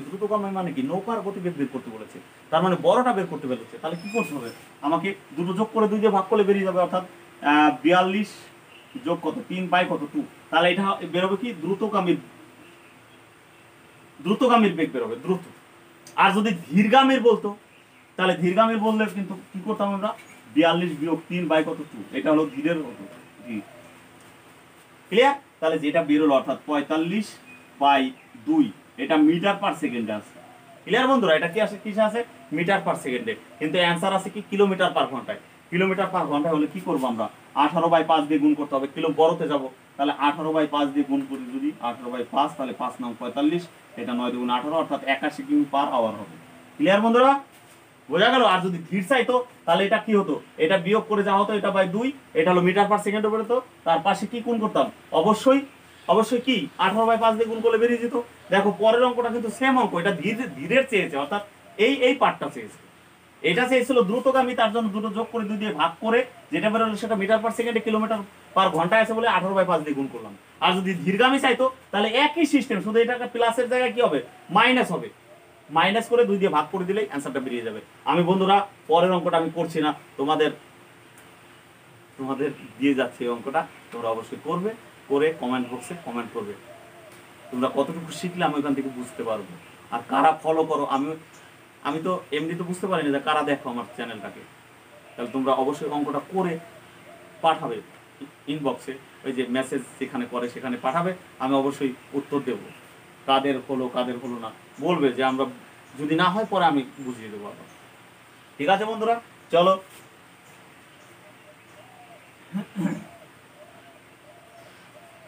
[SPEAKER 1] মানে কি? নৌকার গতিবেগ বের করতে বলেছে, তার মানে বড়টা বের করতে বলেছে। তাহলে কি করতে হবে? আমাকে দুটো যোগ করে 2 দিয়ে ভাগ করলে বেরিয়ে যাবে, অর্থাৎ 42 যোগ কত? 3 বাই কত? 2। তাহলে এটা বেরোবে কি? দ্রুতগামীর বেগ বেরোবে, দ্রুত। আর যদি ধীরগামীর বলতো, তাহলে ধীরগামীর বললে কিন্তু কি করতাম আমরা? 42 বিয়োগ 3 বাই কত? 2। এটা হলো ধীরের কত? ধীর। ক্লিয়ার? তাহলে যেটা বেরোলো অর্থাৎ 45/2, এটা মিটার পার সেকেন্ডে আছে। ক্লিয়ার বন্ধুরা? এটা কি আসে? কিসে আছে? মিটার পার সেকেন্ডে। কিন্তু অ্যান্সার আছে কি? কিলোমিটার পার ঘন্টায়। কিলোমিটার পার ঘন্টায় হলে কি করবো আমরা? 18/5 দিয়ে গুণ করতে হবে। কিলো বড়তে যাব, তাহলে 18/5 দিয়ে গুণ করি যদি 18/5, তাহলে 5 9 45, এটা 9 2 18, অর্থাৎ 81 কিমি পার আওয়ার হবে। ক্লিয়ার বন্ধুরা? বোঝা গেল? আর যদি ধীর চাইতো, তাহলে এটা কি হতো? এটা বিয়োগ করে যাওয়া হতো, এটা বাই 2, এটা হলো মিটার পার সেকেন্ডে বেরোতো। তার পাশে কি গুণ করতাম? অবশ্যই কি 18/5 দিয়ে গুণ করলে বেরিয়ে যেত। দেখো পরের অঙ্কটা কিন্তু সেম অঙ্ক, এটা ধীরের চেয়েছে, অর্থাৎ এই পার্টটা চেয়েছে। এটা চেয়েছিল দ্রুতগামী, তার জন্য দুটো যোগ করে 2 দিয়ে ভাগ করে যেটা বেরোলো সেটা মিটার পার সেকেন্ডে, কিলোমিটার পার ঘন্টায় আছে বলে 18/5 দিয়ে গুণ করলাম। আর যদি ধীরগামী চাইতো, তাহলে একই সিস্টেম, শুধু এটাকে প্লাসের জায়গায় কি হবে? মাইনাস হবে। মাইনাস করে 2 দিয়ে ভাগ করে দিলেই অ্যান্সারটা বেরিয়ে যাবে। আমি বন্ধুরা পরের অঙ্কটা আমি করছি না, তোমাদের দিয়ে যাচ্ছে এই অঙ্কটা, তোমরা অবশ্যই করবে, করে কমেন্ট বক্সে কমেন্ট করবে। তোমরা কতটুকু শিখলে আমি ওখান থেকে বুঝতে পারবো। আর কারা ফলো করো, আমি তো এমনি তো বুঝতে পারি না যে কারা দেখো আমার চ্যানেলটাকে। তাহলে তোমরা অবশ্যই অঙ্কটা করে পাঠাবে ইনবক্সে, ওই যে মেসেজ যেখানে করে সেখানে পাঠাবে, আমি অবশ্যই উত্তর দেব। কাদের হলো না বলবে, যে আমরা যদি না হয় পরে আমি বুঝিয়ে দেবো আবার। ঠিক আছে বন্ধুরা? চলো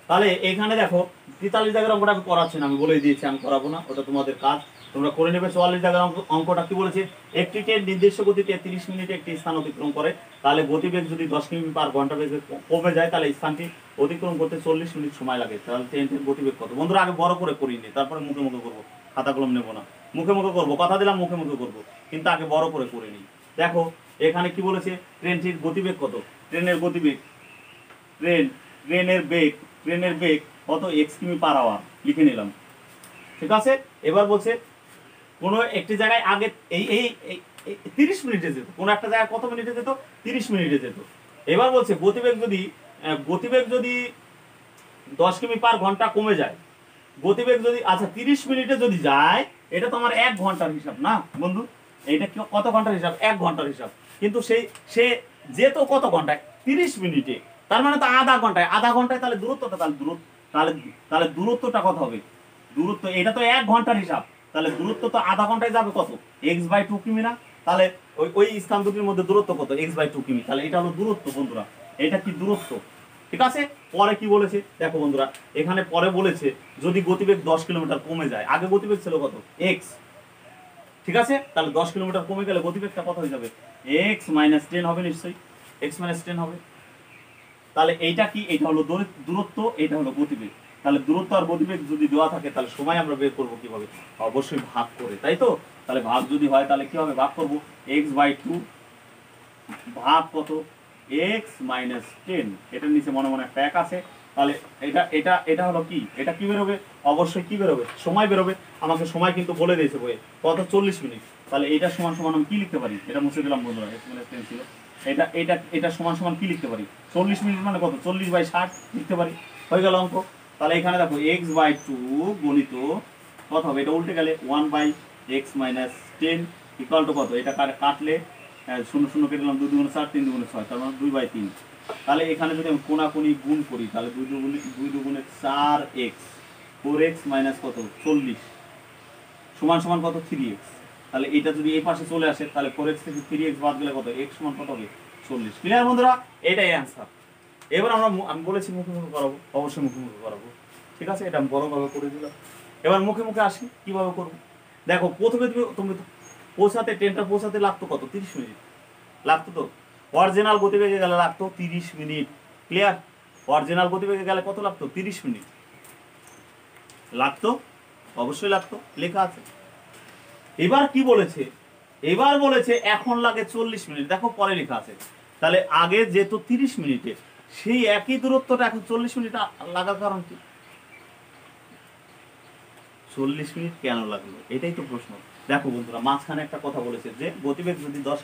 [SPEAKER 1] তাহলে এখানে দেখো 43 দাগের অঙ্কটা আমি করাচ্ছি না, আমি বলেই দিয়েছি আমি করাবো না, ওটা তোমাদের কাজ, তোমরা করে নেবে। 44 দাগের অঙ্কটা কি বলেছে? একটি ট্রেন নির্দিষ্ট গতিতে 30 মিনিটে একটি স্থান অতিক্রম করে, তাহলে গতিবেগ যদি 10 কিমি পার ঘন্টা বেগে কমে যায়, তাহলে স্থানটি অতিক্রম করতে 40 মিনিট সময় লাগে। তাহলে ট্রেনটির গতিবেগ কত? বন্ধুরা আগে বড় করে করিনি, তারপরে মুখে মুখে করবো, খাতা কলম নেবো না, মুখে মুখে করবো, কথা দিলাম মুখে মুখে করবো, কিন্তু আগে বড় করে করিনি। দেখো এখানে কি বলেছে? ট্রেনটির গতিবেগ কত? ট্রেনের গতিবেগ, ট্রেনের বেগ কত? এক্স কিমি পার আওয়ার লিখে নিলাম। ঠিক আছে? এবার বলছে কোনো একটি জায়গায় আগে এই এই 30 মিনিটে যেত, কোনো একটা জায়গায় কত মিনিটে যেত? 30 মিনিটে যেত। এবার বলছে গতিবেগ যদি 10 কিমি পার ঘন্টা কমে যায়, গতিবেগ যদি 30 মিনিটে যদি যায়, এটা তো আমার 1 ঘন্টার হিসাব না বন্ধু, এটা কত ঘন্টার হিসাব? 1 ঘন্টার হিসাব। কিন্তু সে যেত কত ঘন্টায়? 30 মিনিটে। তার মানে তো আধা ঘন্টায় তাহলে দূরত্বটা তাহলে দূরত্বটা কত হবে? দূরত্ব এটা তো 1 ঘন্টার হিসাব, তাহলে দূরত্ব তো আধা ঘন্টায় যাবে কত? x/2 কিমি না? তাহলে ওই স্থান দুটির মধ্যে দূরত্ব কত? x/2 কিমি। তাহলে এটা হলো দূরত্ব বন্ধুরা, এটা কি দূরত্ব। ঠিক আছে, পরে কি বলেছে দেখো বন্ধুরা, এখানে পরে বলেছে যদি গতিবেগ 10 কিলোমিটার কমে যায়, আগে গতিবেগ ছিল কত? x। ঠিক আছে, তাহলে 10 কিলোমিটার কমে গেলে গতিবেগটা কত হয়ে যাবে? x - 10 হবে নিশ্চয়ই, x - 10 হবে। তাহলে এইটা কি? এটা হলো দূরত্ব, এটা হলো গতিবেগ। তাহলে দূরত্ব আর গতিবেগ যদি দেওয়া থাকে তাহলে সময় আমরা বের করবো কিভাবে? অবশ্যই ভাগ করে, তাই তো? তাহলে ভাগ যদি হয় তাহলে কি হবে? ভাগ করবো x/2 ভাগ কত? x - 10। এটার নিচে মনে মনে একটা এক আছে। তাহলে এটা হলো কি? এটা কি বেরোবে? অবশ্যই কি বেরোবে? সময় বেরোবে। আমাকে সময় কিন্তু বলে দিয়েছে বইয়ে কত? 40 মিনিট। তাহলে এটা সমান সমান আমি কি লিখতে পারি? এটা মুছে দিলাম বন্ধুরা, x - 10 ছিল। এটা সমান সমান কি লিখতে পারি? 40 মিনিট মানে কত? 40/60 লিখতে পারি। হয়ে গেল অঙ্ক। তাহলে এখানে দেখো x/2 গণিত কত হবে? এটা উল্টে গেলে 1/x - 10 ইকুয়াল টু কত? এটা কাটলে 0 0 কেটে দিলাম, 2 2 4, 3 2 6, তার মানে 2/3। তাহলে এখানে যদি আমি কোনাকুনি গুণ করি তাহলে 2 2 4x 4x মাইনাস কত? 40 সমান সমান কত? 3x। তাহলে এটা যদি এই পাশে চলে আসে তাহলে 4x থেকে 3x বাদ গেলে কত? x সমান কত হবে? 40। ক্লিয়ার বন্ধুরা? এটাই অ্যান্সার। এবার আমি বলেছি মুখে মুখে করাবো, অবশ্যই মুখে মুখে করাবো। ঠিক আছে, এটা আমি বড়ভাবে করে দিলাম। এবার মুখে মুখে আসি কিভাবে করবো। দেখো প্রথমে তুমি পৌঁছাতে ট্রেনটা পৌঁছাতে লাগতো কত? 30 মিনিট লাগতো তো। অরিজিনাল গতিবেগে গেলে লাগতো 30 মিনিট। ক্লিয়ার? অরিজিনাল গতিবেগে গেলে কত লাগতো? 30 মিনিট লাগতো, অবশ্যই লাগতো, লেখা আছে। এবার কি বলেছে? এবার বলেছে এখন লাগে 40 মিনিট। দেখো পরে লেখা আছে। তাহলে আগে যেত 30 মিনিটে, সেই একই দূরত্বটা এখন 40 মিনিট লাগার কারণ কি? 40 মিনিট কেন লাগলো? এটাই তো প্রশ্ন। দেখো বন্ধুরা, মাঝখানে একটা কথা বলেছে যে গতিবেগ যদি 10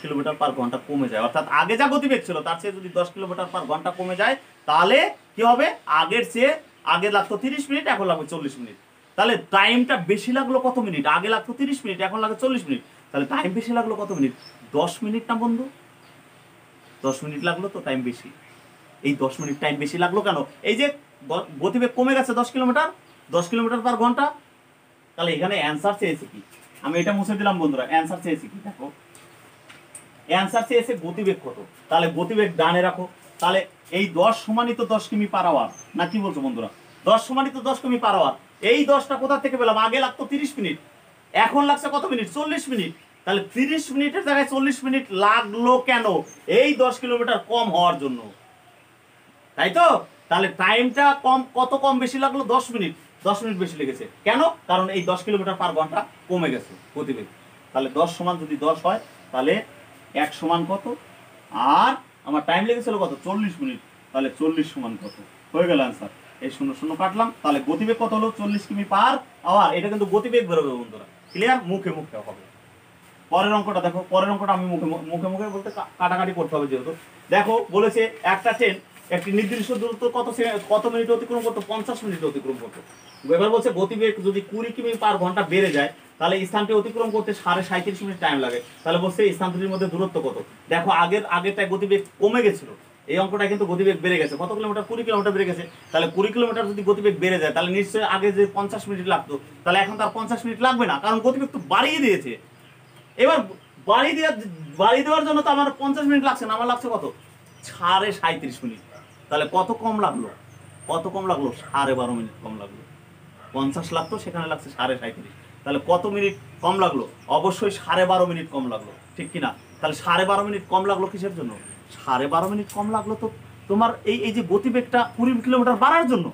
[SPEAKER 1] কিলোমিটার পার ঘন্টা কমে যায়, অর্থাৎ আগে যা গতিবেগ ছিল তার চেয়ে যদি 10 কিলোমিটার পার ঘন্টা কমে যায় তাহলে কি হবে? আগের চেয়ে আগে লাগতো 30 মিনিট, এখন লাগবে 40 মিনিট। তাহলে টাইমটা বেশি লাগলো কত মিনিট? আগে লাগতো 30 মিনিট, এখন লাগে 40 মিনিট। তাহলে টাইম বেশি লাগলো কত মিনিট? 10 মিনিট না বন্ধু? 10 মিনিট লাগলো তো টাইম বেশি। এই 10 মিনিট টাইম বেশি লাগলো কেন? এই যে গতিবেগ কমে গেছে 10 কিলোমিটার পার ঘন্টা। তাহলে এখানে অ্যান্সার চেয়েছে কি? আমি এটা মুছে দিলাম বন্ধুরা। অ্যান্সার চেয়েছে কি? দেখো অ্যান্সার চেয়েছে গতিবেগ কত। তাহলে গতিবেগ ডানে রাখো। তাহলে এই 10 সমানিত 10 কিমি পার আওয়ার, না কি বলছো বন্ধুরা? 10 সমানিত 10 কিমি পার আওয়ার। এই 10টা কোথা থেকে পেলাম? আগে লাগতো 30 মিনিট, এখন লাগছে কত মিনিট? 40 মিনিট। তাহলে 30 মিনিটের জায়গায় 40 মিনিট লাগলো কেন? এই 10 কিলোমিটার কম হওয়ার জন্য, তাই তো? তাহলে টাইমটা কত কম বেশি লাগলো? 10 মিনিট। 10 মিনিট বেশি লেগেছে কেন? কারণ এই 10 কিলোমিটার পার ঘন্টা কমে গেছে গতিবেগ। তাহলে 10 সমান যদি 10 হয় তাহলে 1 সমান কত? আর আমার টাইম লেগেছিল কত? 40 মিনিট। তাহলে 40 সমান কত? হয়ে গেল অ্যান্সার। এই 0 0 কাটলাম। তাহলে গতিবেগ কত হলো? 40 কিমি পার আওয়ার। এটা কিন্তু গতিবেগ বেরোবে বন্ধুরা। ক্লিয়ার? মুখে মুখে হবে। পরের অঙ্কটা দেখো। পরের অঙ্কটা আমি মুখে মুখে বলতে কাটাকাটি করতে হবে যেহেতু। দেখো বলেছে একটা ট্রেন একটি নির্দিষ্ট দূরত্ব কত মিনিট অতিক্রম করতো? 50 মিনিট অতিক্রম করতো। এবার বলছে গতিবেগ যদি 20 কিমি পার ঘন্টা বেড়ে যায় তাহলে স্থানটি অতিক্রম করতে 37.5 মিনিট টাইম লাগে। তাহলে বলছে এই স্থান দুটির মধ্যে দূরত্ব কত? দেখো আগেরটায় গতিবেগ কমে গেছিল, এই অঙ্কটা কিন্তু গতিবেগ বেড়ে গেছে। কত কিলোমিটার? 20 কিলোমিটার বেড়ে গেছে। তাহলে 20 কিলোমিটার যদি গতিবেগ বেড়ে যায় তাহলে নিশ্চয়ই আগে যে 50 মিনিট লাগতো তাহলে এখন তার 50 মিনিট লাগবে না, কারণ গতিবেগ তো বাড়িয়ে দিয়েছে। এবার বাড়ি দেওয়ার জন্য তো আমার 50 মিনিট লাগছে না, আমার লাগছে কত? 37.5 মিনিট। তাহলে কত কম লাগলো? কত কম লাগলো? 12.5 মিনিট কম লাগলো। 50 লাগতো, সেখানে লাগছে 37.5। তাহলে কত মিনিট কম লাগলো? অবশ্যই 12.5 মিনিট কম লাগলো, ঠিক কিনা? তাহলে 12.5 মিনিট কম লাগলো কিসের জন্য? 12.5 মিনিট কম লাগলো তো তোমার এই যে গতিবেগটা 20 কিলোমিটার বাড়ার জন্য,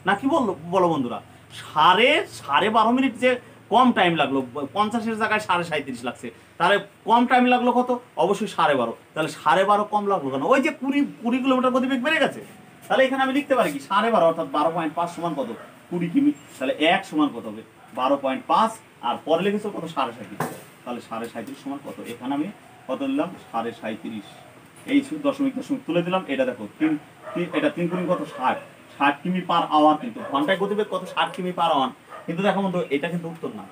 [SPEAKER 1] না কি বলো বন্ধুরা? 12.5 মিনিট যে কম টাইম লাগলো, 50-এর জায়গায় 37.5 লাগছে, তাহলে কম টাইম লাগলো কত? অবশ্যই 12.5। তাহলে 12.5 কম লাগলো কেন? ওই যে 20 কিলোমিটার গতিবেগ বেড়ে গেছে। তাহলে এখানে আমি লিখতে পারি কি? 12.5 অর্থাৎ 12.5 সমান কত? 20 কিমি। তাহলে 1 সমান কত হবে? 12.5। আর পরে লিখেছো কত? 37.5। তাহলে 37.5 সমান কত? এখানে আমি কত দিলাম? 37.5। এই দশমিক তুলে দিলাম। এটা দেখো এটা 3 গুণ কত? 60 কিমি পার আওয়ার। কিন্তু ঘন্টায় গতিবেগ কত? 60 কিমি পার আওয়ার। কিন্তু দেখো বন্ধু, এটা কিন্তু উত্তর না।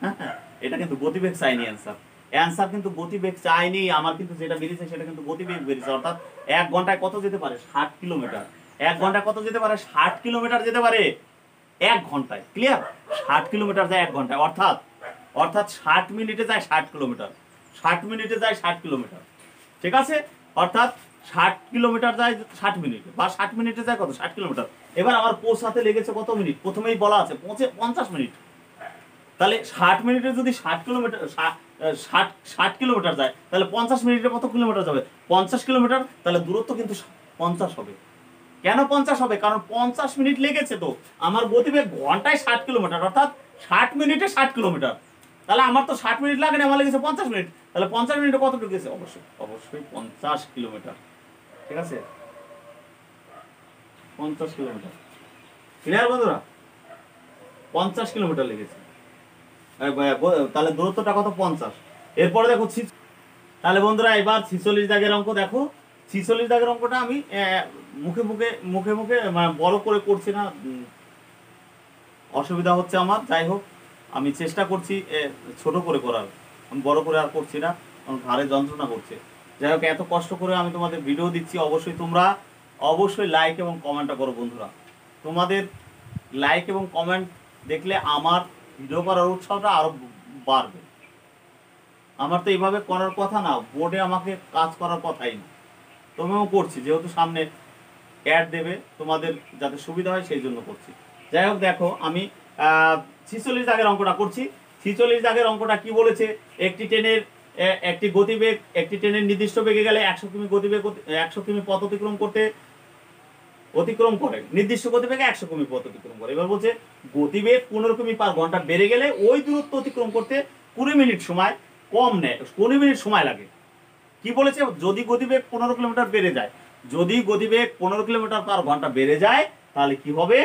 [SPEAKER 1] হ্যাঁ, এটা কিন্তু গতিবেগ চাইনি অ্যান্সার। অ্যান্সার কিন্তু গতিবেগ চাইনি, আমার কিন্তু যেটা বেরিয়েছে সেটা কিন্তু গতিবেগ বেরিয়েছে। অর্থাৎ 1 ঘন্টায় কত যেতে পারে? 60 কিলোমিটার। 1 ঘন্টায় কত যেতে পারে? 60 কিলোমিটার যেতে পারে 1 ঘন্টায়। ক্লিয়ার? 60 কিলোমিটার যায় 1 ঘন্টায়, অর্থাৎ অর্থাৎ 60 মিনিটে যায় 60 কিলোমিটার। 60 মিনিটে যায় 60 কিলোমিটার। ঠিক আছে? অর্থাৎ 60 কিলোমিটার যায় 60 মিনিটে, বা 60 মিনিটে যায় কত? 60 কিলোমিটার। এবার আমার পৌঁছাতে লেগেছে কত মিনিট? প্রথমেই বলা আছে 50 মিনিট। তাহলে 60 মিনিটে যদি 60 কিলোমিটার 60 কিলোমিটার যায়, তাহলে 50 মিনিটে কত কিলোমিটার যাবে? 50 কিলোমিটার। তাহলে দূরত্ব কিন্তু 50 হবে। কেন 50 হবে? কারণ 50 মিনিট লেগেছে তো। আমার গতিবেগ ঘন্টায় 60 কিলোমিটার, অর্থাৎ 60 মিনিটে 60 কিলোমিটার। তাহলে আমার তো 60 মিনিট লাগে না, আমার লেগেছে 50 মিনিট। তাহলে 50 মিনিটে কতটুকু গেছে? অবশ্যই 50 কিলোমিটার। ঠিক আছে? 50 কিলোমিটার। ক্লিয়ার বন্ধুরা? 50 কিলোমিটার লেগেছে। তাহলে দূরত্বটা কত? 50। এরপরে দেখো তাহলে বন্ধুরা এবার 46 দাগের অঙ্ক দেখো। 46 দাগের অঙ্কটা আমি মুখে মুখে মুখে মুখে মানে বড় করে করছি না, অসুবিধা হচ্ছে আমার। যাই হোক, আমি চেষ্টা করছি ছোট করে করার, আমি বড় করে আর করছি না, আমার ঘাড়ে যন্ত্রণা করছে। যাই হোক, এত কষ্ট করে আমি তোমাদের ভিডিও দিচ্ছি, অবশ্যই তোমরা অবশ্যই লাইক এবং কমেন্টটা করো বন্ধুরা। তোমাদের লাইক এবং কমেন্ট দেখলে আমার ভিডিও করার উৎসাহটা আরো বাড়বে। আমার তো এইভাবে করার কথা না, বোর্ডে আমাকে কাজ করার কথাই না, তুমিও করছি, যেহেতু সামনে অ্যাড দেবে তোমাদের যাতে সুবিধা হয় সেই জন্য করছি। যাই হোক, দেখো আমি 46 দাগের অঙ্কটা করছি। 46 দাগের অঙ্কটা কি বলেছে? একটি ট্রেনের একটি ট্রেনের নির্দিষ্ট বেগে গেলে 100 কিমি গতিবেগ 100 কিমি পথ অতিক্রম করে, নির্দিষ্ট গতিবেগে 100 কিমি পথ অতিক্রম করে। এবার বলছে গতিবেগ 15 কিমি পার ঘন্টা বেড়ে গেলে ওই দূরত্ব অতিক্রম করতে 20 মিনিট সময় কম নেয়, 20 মিনিট সময় লাগে। কি বলেছে? যদি গতিবেগ 15 কিলোমিটার বেড়ে যায়, যদি গতিবেগ 15 কিলোমিটার পার ঘন্টা বেড়ে যায়, তাহলে কি হবে?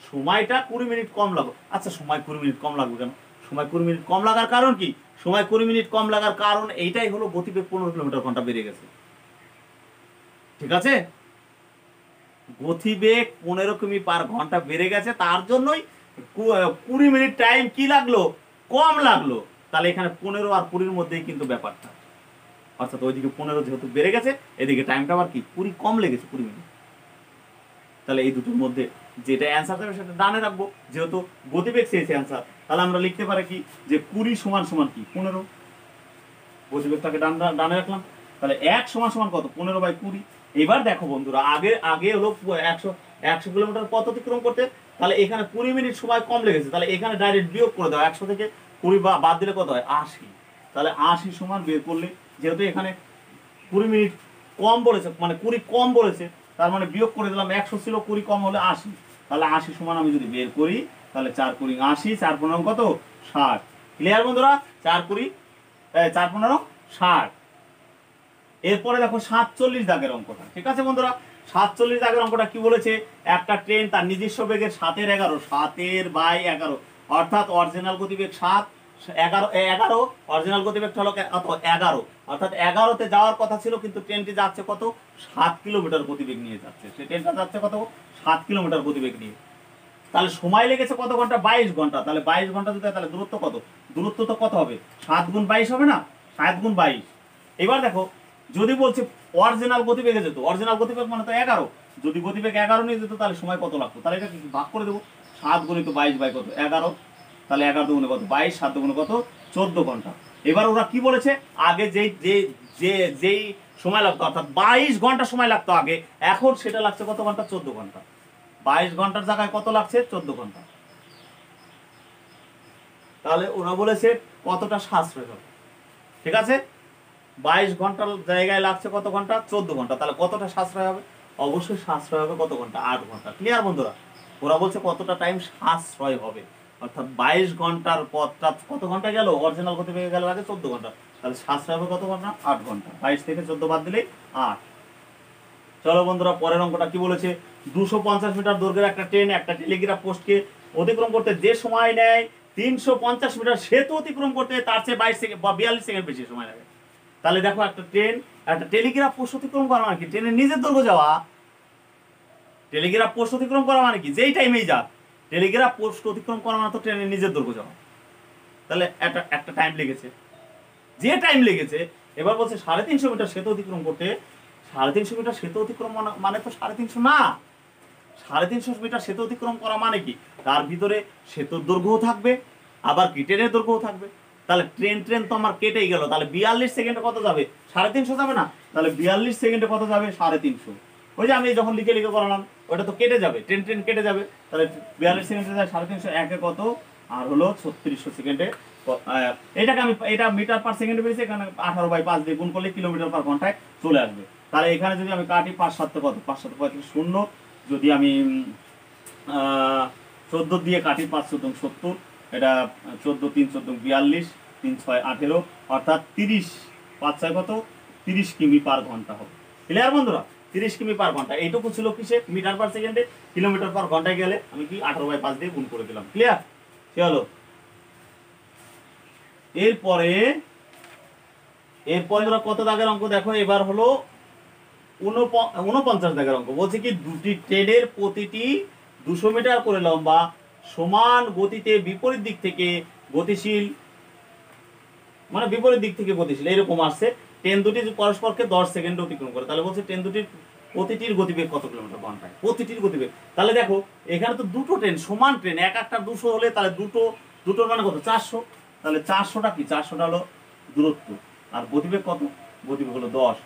[SPEAKER 1] সময়টা 20 মিনিট কম লাগবে। আচ্ছা, সময় 20 মিনিট কম লাগবে কেন? সময় 20 মিনিট কম লাগার কারণ কি? সময় 20 মিনিট কম লাগার কারণ এইটাই হলো, গতিবেগ 15 কিলোমিটার ঘন্টা বেড়ে গেছে। ঠিক আছে? গতিবেগ 15 কিমি পার ঘন্টা বেড়ে গেছে, তার জন্যই 20 মিনিট টাইম কি লাগলো? কম লাগলো। তাহলে এখানে 15 আর 20 মধ্যেই কিন্তু ব্যাপারটা, অর্থাৎ ওইদিকে 15 যেহেতু বেড়ে গেছে, এদিকে টাইমটা আবার কি 20 কম লেগেছে, 20 মিনিট। তাহলে এই দুটোর মধ্যে যেটা অ্যান্সার দেবে সেটা ডানে রাখবো, যেহেতু গতিবেগ চেয়েছে অ্যান্সার। তাহলে আমরা লিখতে পারি কি, যে 20 সমান সমান কি 15, গতিবেগটাকে ডানে রাখলাম। তাহলে 1 সমান সমান কত? 15/20। এবার দেখো বন্ধুরা, আগে আগে হলো 100 কিলোমিটার পথ অতিক্রম করতে, তাহলে এখানে 20 মিনিট সময় কম লেগেছে, তাহলে এখানে ডাইরেক্ট বিয়োগ করে দাও। 100 থেকে 20 বাদ দিলে কত হয়? 80। তাহলে 80 সমান বের করলে, যেহেতু এখানে 20 মিনিট কম বলেছে, মানে 20 কম বলেছে, তার মানে বিয়োগ করে দিলাম। 100 ছিল, 20 কম হলে 80। তাহলে 80 সমান আমি যদি বের করি, তাহলে 4 × 80, 4×15 কত? 60। ক্লিয়ার বন্ধুরা? 4×15 60। এরপরে দেখো 47 দাগের অঙ্কটা। ঠিক আছে বন্ধুরা? 47 দাগের অঙ্কটা কি বলেছে? একটা ট্রেন তার নিজস্ব বেগের 7/11, অর্থাৎ অরিজিনাল গতিবেগ 7, 11 অরিজিনাল গতিবেগটা হলো 11, অর্থাৎ 11তে যাওয়ার কথা ছিল, কিন্তু ট্রেনটি যাচ্ছে কত? 7 কিলোমিটার গতিবেগ নিয়ে যাচ্ছে। সেই ট্রেনটা যাচ্ছে কত? 7 কিলোমিটার গতিবেগ নিয়ে। তাহলে সময় লেগেছে কত ঘন্টা? 22 ঘন্টা। তাহলে 22 ঘন্টা যদি, তাহলে দূরত্ব কত? দূরত্ব তো কত হবে? 7 × 22 হবে না? 7 × 22। এবার দেখো, যদি বলছে অরিজিনাল গতিবেগে যেত, অরিজিনাল গতিবেগ মানে তো 11, যদি গতিবেগ 11 নিয়ে যেত, তাহলে সময় কত লাগতো? তাহলে এটা কি ভাগ করে দেবো, 7 × 22 কত? 11। তাহলে 11 দুগুণে কত? 22, 7 দুগুণে কত? 14 ঘন্টা। এবার ওরা কি বলেছে? আগে যেই সময় লাগতো, অর্থাৎ 22 ঘন্টা সময় লাগতো আগে, এখন সেটা লাগছে কত ঘন্টা? 14 ঘন্টা। 22 ঘন্টার জায়গায় কত লাগছে? 14 ঘন্টা। তাহলে ওরা বলেছে কতটা সাশ্রয় হবে। ঠিক আছে? 22 ঘন্টার জায়গায় লাগছে কত ঘন্টা? 14 ঘন্টা। তাহলে কতটা সাশ্রয় হবে? অবশ্যই সাশ্রয় হবে কত ঘন্টা? 8 ঘন্টা। ক্লিয়ার বন্ধুরা? ওরা বলছে কতটা টাইম সাশ্রয় হবে, অর্থাৎ 22 ঘন্টার পথটা কত ঘন্টা গেল? অরিজিনাল গতিবেগে গেল আগে 14 ঘন্টা। তাহলে সাশ্রয় হবে কত ঘন্টা? 8 ঘন্টা। 22 থেকে 14 বাদ দিলেই 8। চলো বন্ধুরা, পরের অঙ্কটা কি বলেছে? 250 মিটার দৈর্ঘ্যের একটা ট্রেন একটা টেলিগ্রাফ পোস্টকে অতিক্রম করতে যে সময় নেয় 350 মিটার সেতু অতিক্রম করতে তার চেয়ে 22 সেকেন্ড বা 42 সেকেন্ড বেশি সময় লাগে। তাহলে দেখো, একটা ট্রেন একটা টেলিগ্রাফ পোস্ট অতিক্রম করা মানে কি? ট্রেনের নিজের দৈর্ঘ্য যাওয়া। টেলিগ্রাফ পোস্ট অতিক্রম করা মানে কি? যেই টাইমেই যাক, টেলিগ্রাফ পোস্ট অতিক্রম করা মানে তো ট্রেনের নিজের দৈর্ঘ্য যাওয়া। তাহলে একটা টাইম লেগেছে। যে টাইম লেগেছে, এবার বলছে 350 মিটার সেতু অতিক্রম করতে। 350 মিটার সেতু অতিক্রম মানে তো 350 না, 350 মিটার সেতু অতিক্রম করা মানে কি, তার ভিতরে সেতুর দৈর্ঘ্যও থাকবে, আবার কি ট্রেনের দৈর্ঘ্যও থাকবে। তাহলে ট্রেন তো আমার কেটেই গেল। তাহলে 42 সেকেন্ডে কত যাবে? 350 যাবে না? তাহলে 42 সেকেন্ডে কত যাবে? 350। ওই যে আমি যখন লিখে করালাম, ওটা তো কেটে যাবে, ট্রেন কেটে যাবে। তাহলে 42 সেকেন্ডে যায় 350, একে কত, আর হলো 3600 সেকেন্ডে। এটাকে আমি, এটা মিটার পার সেকেন্ডে পেয়েছি, এখানে 18/5 দিয়ে গুণ করলে কিলোমিটার পার ঘন্টায় চলে আসবে। তাহলে এখানে যদি আমি কাটি 5 7 কত, 5 7 35 শূন্য, যদি আমি 14 দিয়ে কাটি, 5 14 70, এটা 14 3 14 42, 3 6 18, অর্থাৎ 30 5 6 কত, 30 কিমি পার ঘন্টা হবে। ক্লিয়ার বন্ধুরা? 30 কিমি পার ঘন্টা। এইটুকু ছিল কিসে? মিটার পার সেকেন্ডে। কিলোমিটার পার ঘন্টায় গেলে আমি কি 18/5 দিয়ে গুণ করে দিলাম। ক্লিয়ার? চলো এরপরে ওরা কত দাগের অঙ্ক দেখো, এবার হলো 49 দাগের অঙ্ক। বলছে কি, দুটি ট্রেনের প্রতিটি 200 মিটার করে লম্বা, সমান গতিতে বিপরীত দিক থেকে গতিশীল, মানে বিপরীত দিক থেকে গতিশীল এরকম আসছে। ট্রেন দুটি পরস্পরকে 10 সেকেন্ডে অতিক্রম করে। তাহলে বলছে ট্রেন দুটির প্রতিটির গতিবেগ কত কিলোমিটার ঘন্টায়? প্রতিটির গতিবেগ। তাহলে দেখো এখানে তো দুটো ট্রেন, সমান ট্রেন, এক একটা 200 হলে তাহলে দুটোর মানে কত? 400। তাহলে 400টা কি? 400টা হলো দূরত্ব। আর গতিবেগ কত? গতিবেগ হলো 10।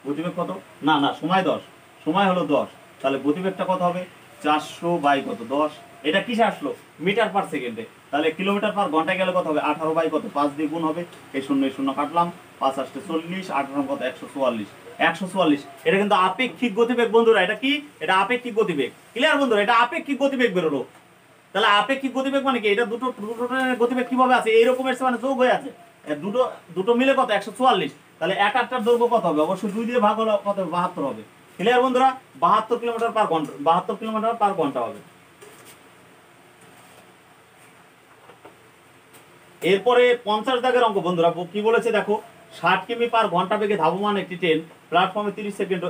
[SPEAKER 1] গতিবেগ কত? না না, সময় 10, সময় হলো 10। তাহলে গতিবেগটা কত হবে? 400 বাই কত? 10। এটা কিসে আসলো? মিটার পার সেকেন্ডে। তাহলে কিলোমিটার পার ঘন্টায় গেলে কত হবে? 18 বাই কত? 5 দিয়ে গুণ হবে। এই শূন্য কাটলাম, 5 8 40, 18 কত? 144। 144। এটা কিন্তু আপেক্ষিক গতিবেগ বন্ধুরা। এটা কি? এটা আপেক্ষিক গতিবেগ। ক্লিয়ার বন্ধুরা? এটা আপেক্ষিক গতিবেগ বেরোলো। তাহলে আপেক্ষিক গতিবেগ মানে কি? এটা দুটো গতিবেগ কিভাবে আছে? এইরকম এসে মানে যোগ হয়ে আছে। দুটো মিলে কত? 144। তাহলে এক একটার দৈর্ঘ্য কত হবে? অবশ্যই 2 দিয়ে ভাগ হলে কত? 72 হবে। ক্লিয়ার বন্ধুরা? 72 কিলোমিটার পার ঘন্টা, 72 কিলোমিটার পার ঘন্টা হবে। এরপরে 50 দাগের অঙ্ক বন্ধুরা। কি বলেছে দেখো, 60 কিমি পার ঘন্টা বেগে ধাবমান একটি ট্রেন প্ল্যাটফর্মে 30 সেকেন্ড,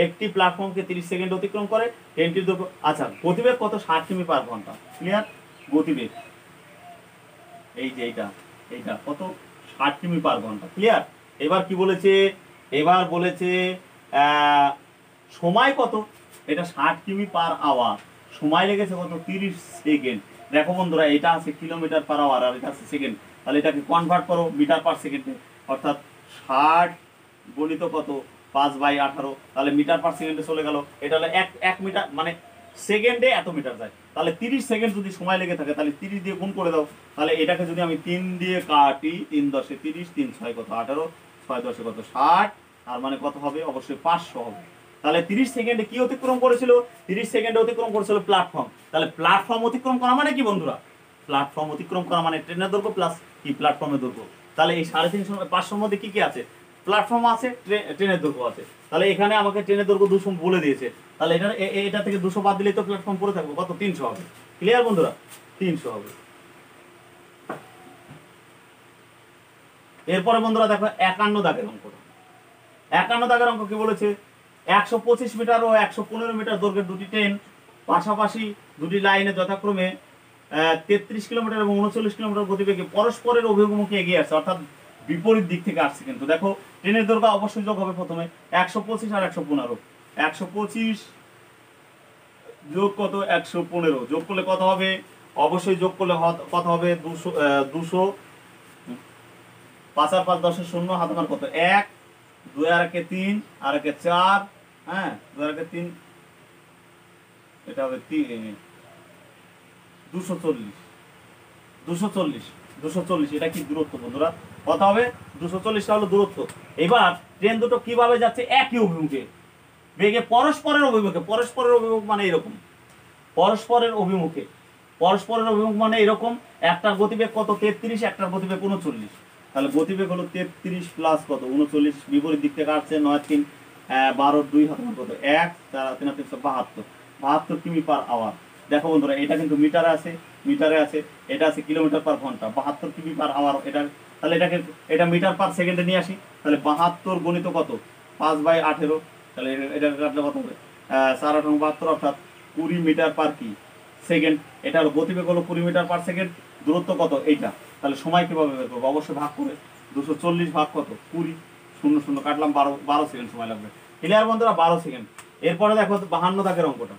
[SPEAKER 1] একটি প্ল্যাটফর্মকে 30 সেকেন্ড অতিক্রম করে। ট্রেনটির দৈর্ঘ্য, আচ্ছা গতিবেগ কত? 60 কিমি পার ঘন্টা। ক্লিয়ার? গতিবেগ এই যে এইটা কত? 60 কিমি পার ঘন্টা। ক্লিয়ার? এবার কি বলেছে? এবার বলেছে সময় কত? এটা 60 কিমি পার আওয়ার, সময় লেগেছে কত? 30 সেকেন্ড। দেখো বন্ধুরা, এটা আছে কিলোমিটার পার আওয়ার আর এটা আছে সেকেন্ড। তাহলে এটাকে কনভার্ট করো মিটার পার সেকেন্ডে, অর্থাৎ 60 গণিত কত? 5/18। তাহলে মিটার পার সেকেন্ডে চলে গেল। এটা হলো এক মিটার, মানে সেকেন্ডে এত মিটার যায়। তাহলে 30 সেকেন্ড যদি সময় লেগে থাকে, তাহলে 30 দিয়ে গুণ করে দাও। তাহলে এটাকে যদি আমি 3 দিয়ে কাটি, 3 10 30, 3 6 কত? 18, 6 10 কত? 60, আর মানে কত হবে? অবশ্যই 500 হবে। তাহলে 30 সেকেন্ডে কি অতিক্রম করেছিল? 30 সেকেন্ডে অতিক্রম করেছিল প্ল্যাটফর্ম। তাহলে প্ল্যাটফর্ম অতিক্রম করা মানে কি বন্ধুরা? প্ল্যাটফর্ম অতিক্রম করা মানে ট্রেনের দৈর্ঘ্য প্লাস কি? প্ল্যাটফর্মের দৈর্ঘ্য। তাহলে এই 350 500 মধ্যে কি কি আছে? প্ল্যাটফর্ম আছে, ট্রেনের দৈর্ঘ্য আছে। তাহলে এখানে আমাকে ট্রেনের দৈর্ঘ্য 200 বলে দিয়েছে। তাহলে এটা থেকে 200 বাদ দিলেই তো প্ল্যাটফর্ম পড়ে থাকবে। কত? 300 হবে। ক্লিয়ার বন্ধুরা? 300 হবে। এরপরে বন্ধুরা দেখো 51 দাগের অঙ্কটা। 51 দাগের অঙ্ক কি বলেছে? 125 মিটার ও 115 মিটার দৈর্ঘ্যের দুটি ট্রেন পাশাপাশি দুটি লাইনে যথাক্রমে 33 কিলোমিটার এবং 39 কিলোমিটার গতিবেগে পরস্পরের অভিমুখে এগিয়ে আসছে, অর্থাৎ বিপরীত দিক থেকে আসছে। কিন্তু দেখো ট্রেনের দৈর্ঘ্য অবশ্যই যোগ হবে প্রথমে 125 আর 115। 125 যোগ কত? 115 যোগ করলে কত হবে? অবশ্যই যোগ করলে কত হবে? 200। 5 আর 5 10 শূন্য, হাতে মান কত? 1, 2 আর 1 3 আর 1 4, হ্যাঁ 2 আর 1 3, এটা হবে 240। 240 এটা কি দূরত্ব বন্ধুরা? কত হবে? 240টা হলো দূরত্ব। এবার ট্রেন দুটো কিভাবে যাচ্ছে? একই অভিমুখে বেগে পরস্পরের অভিমুখে। পরস্পরের অভিমুখ মানে এরকম, পরস্পরের অভিমুখ মানে এরকম। একটার গতিবেগ কত? 33, একটার গতিবেগ 39। তাহলে গতিবেগ হলো 33 প্লাস কত? 39, বিপরীত দিক থেকে আসছে। 9 3 12 2 হাতে মান কত? 1 4 3 372। 72 কিমি পার আওয়ার। দেখো বন্ধুরা, এটা কিন্তু মিটারে আছে, এটা আছে কিলোমিটার পার ঘন্টা। 72 কিমি পার আওয়ার এটা। তাহলে এটা মিটার পার সেকেন্ডে নিয়ে আসি। তাহলে 72 গণিত কত? 5/18। তাহলে এটা কাটলে কত হবে? 4 8 72, অর্থাৎ 20 মিটার পার কি? সেকেন্ড। এটা হলো গতিবেগ হলো 20 মিটার পার সেকেন্ড। দূরত্ব কত? এইটা তাহলে সময় কিভাবে বের করবো? অবশ্যই ভাগ করে 240 ভাগ কত 20, 0 0 কাটলাম, 12 সেকেন্ড সময় লাগবে। ক্লিয়ার বন্ধুরা? 12 সেকেন্ড। এরপরে দেখো 52 দাগের অঙ্কটা।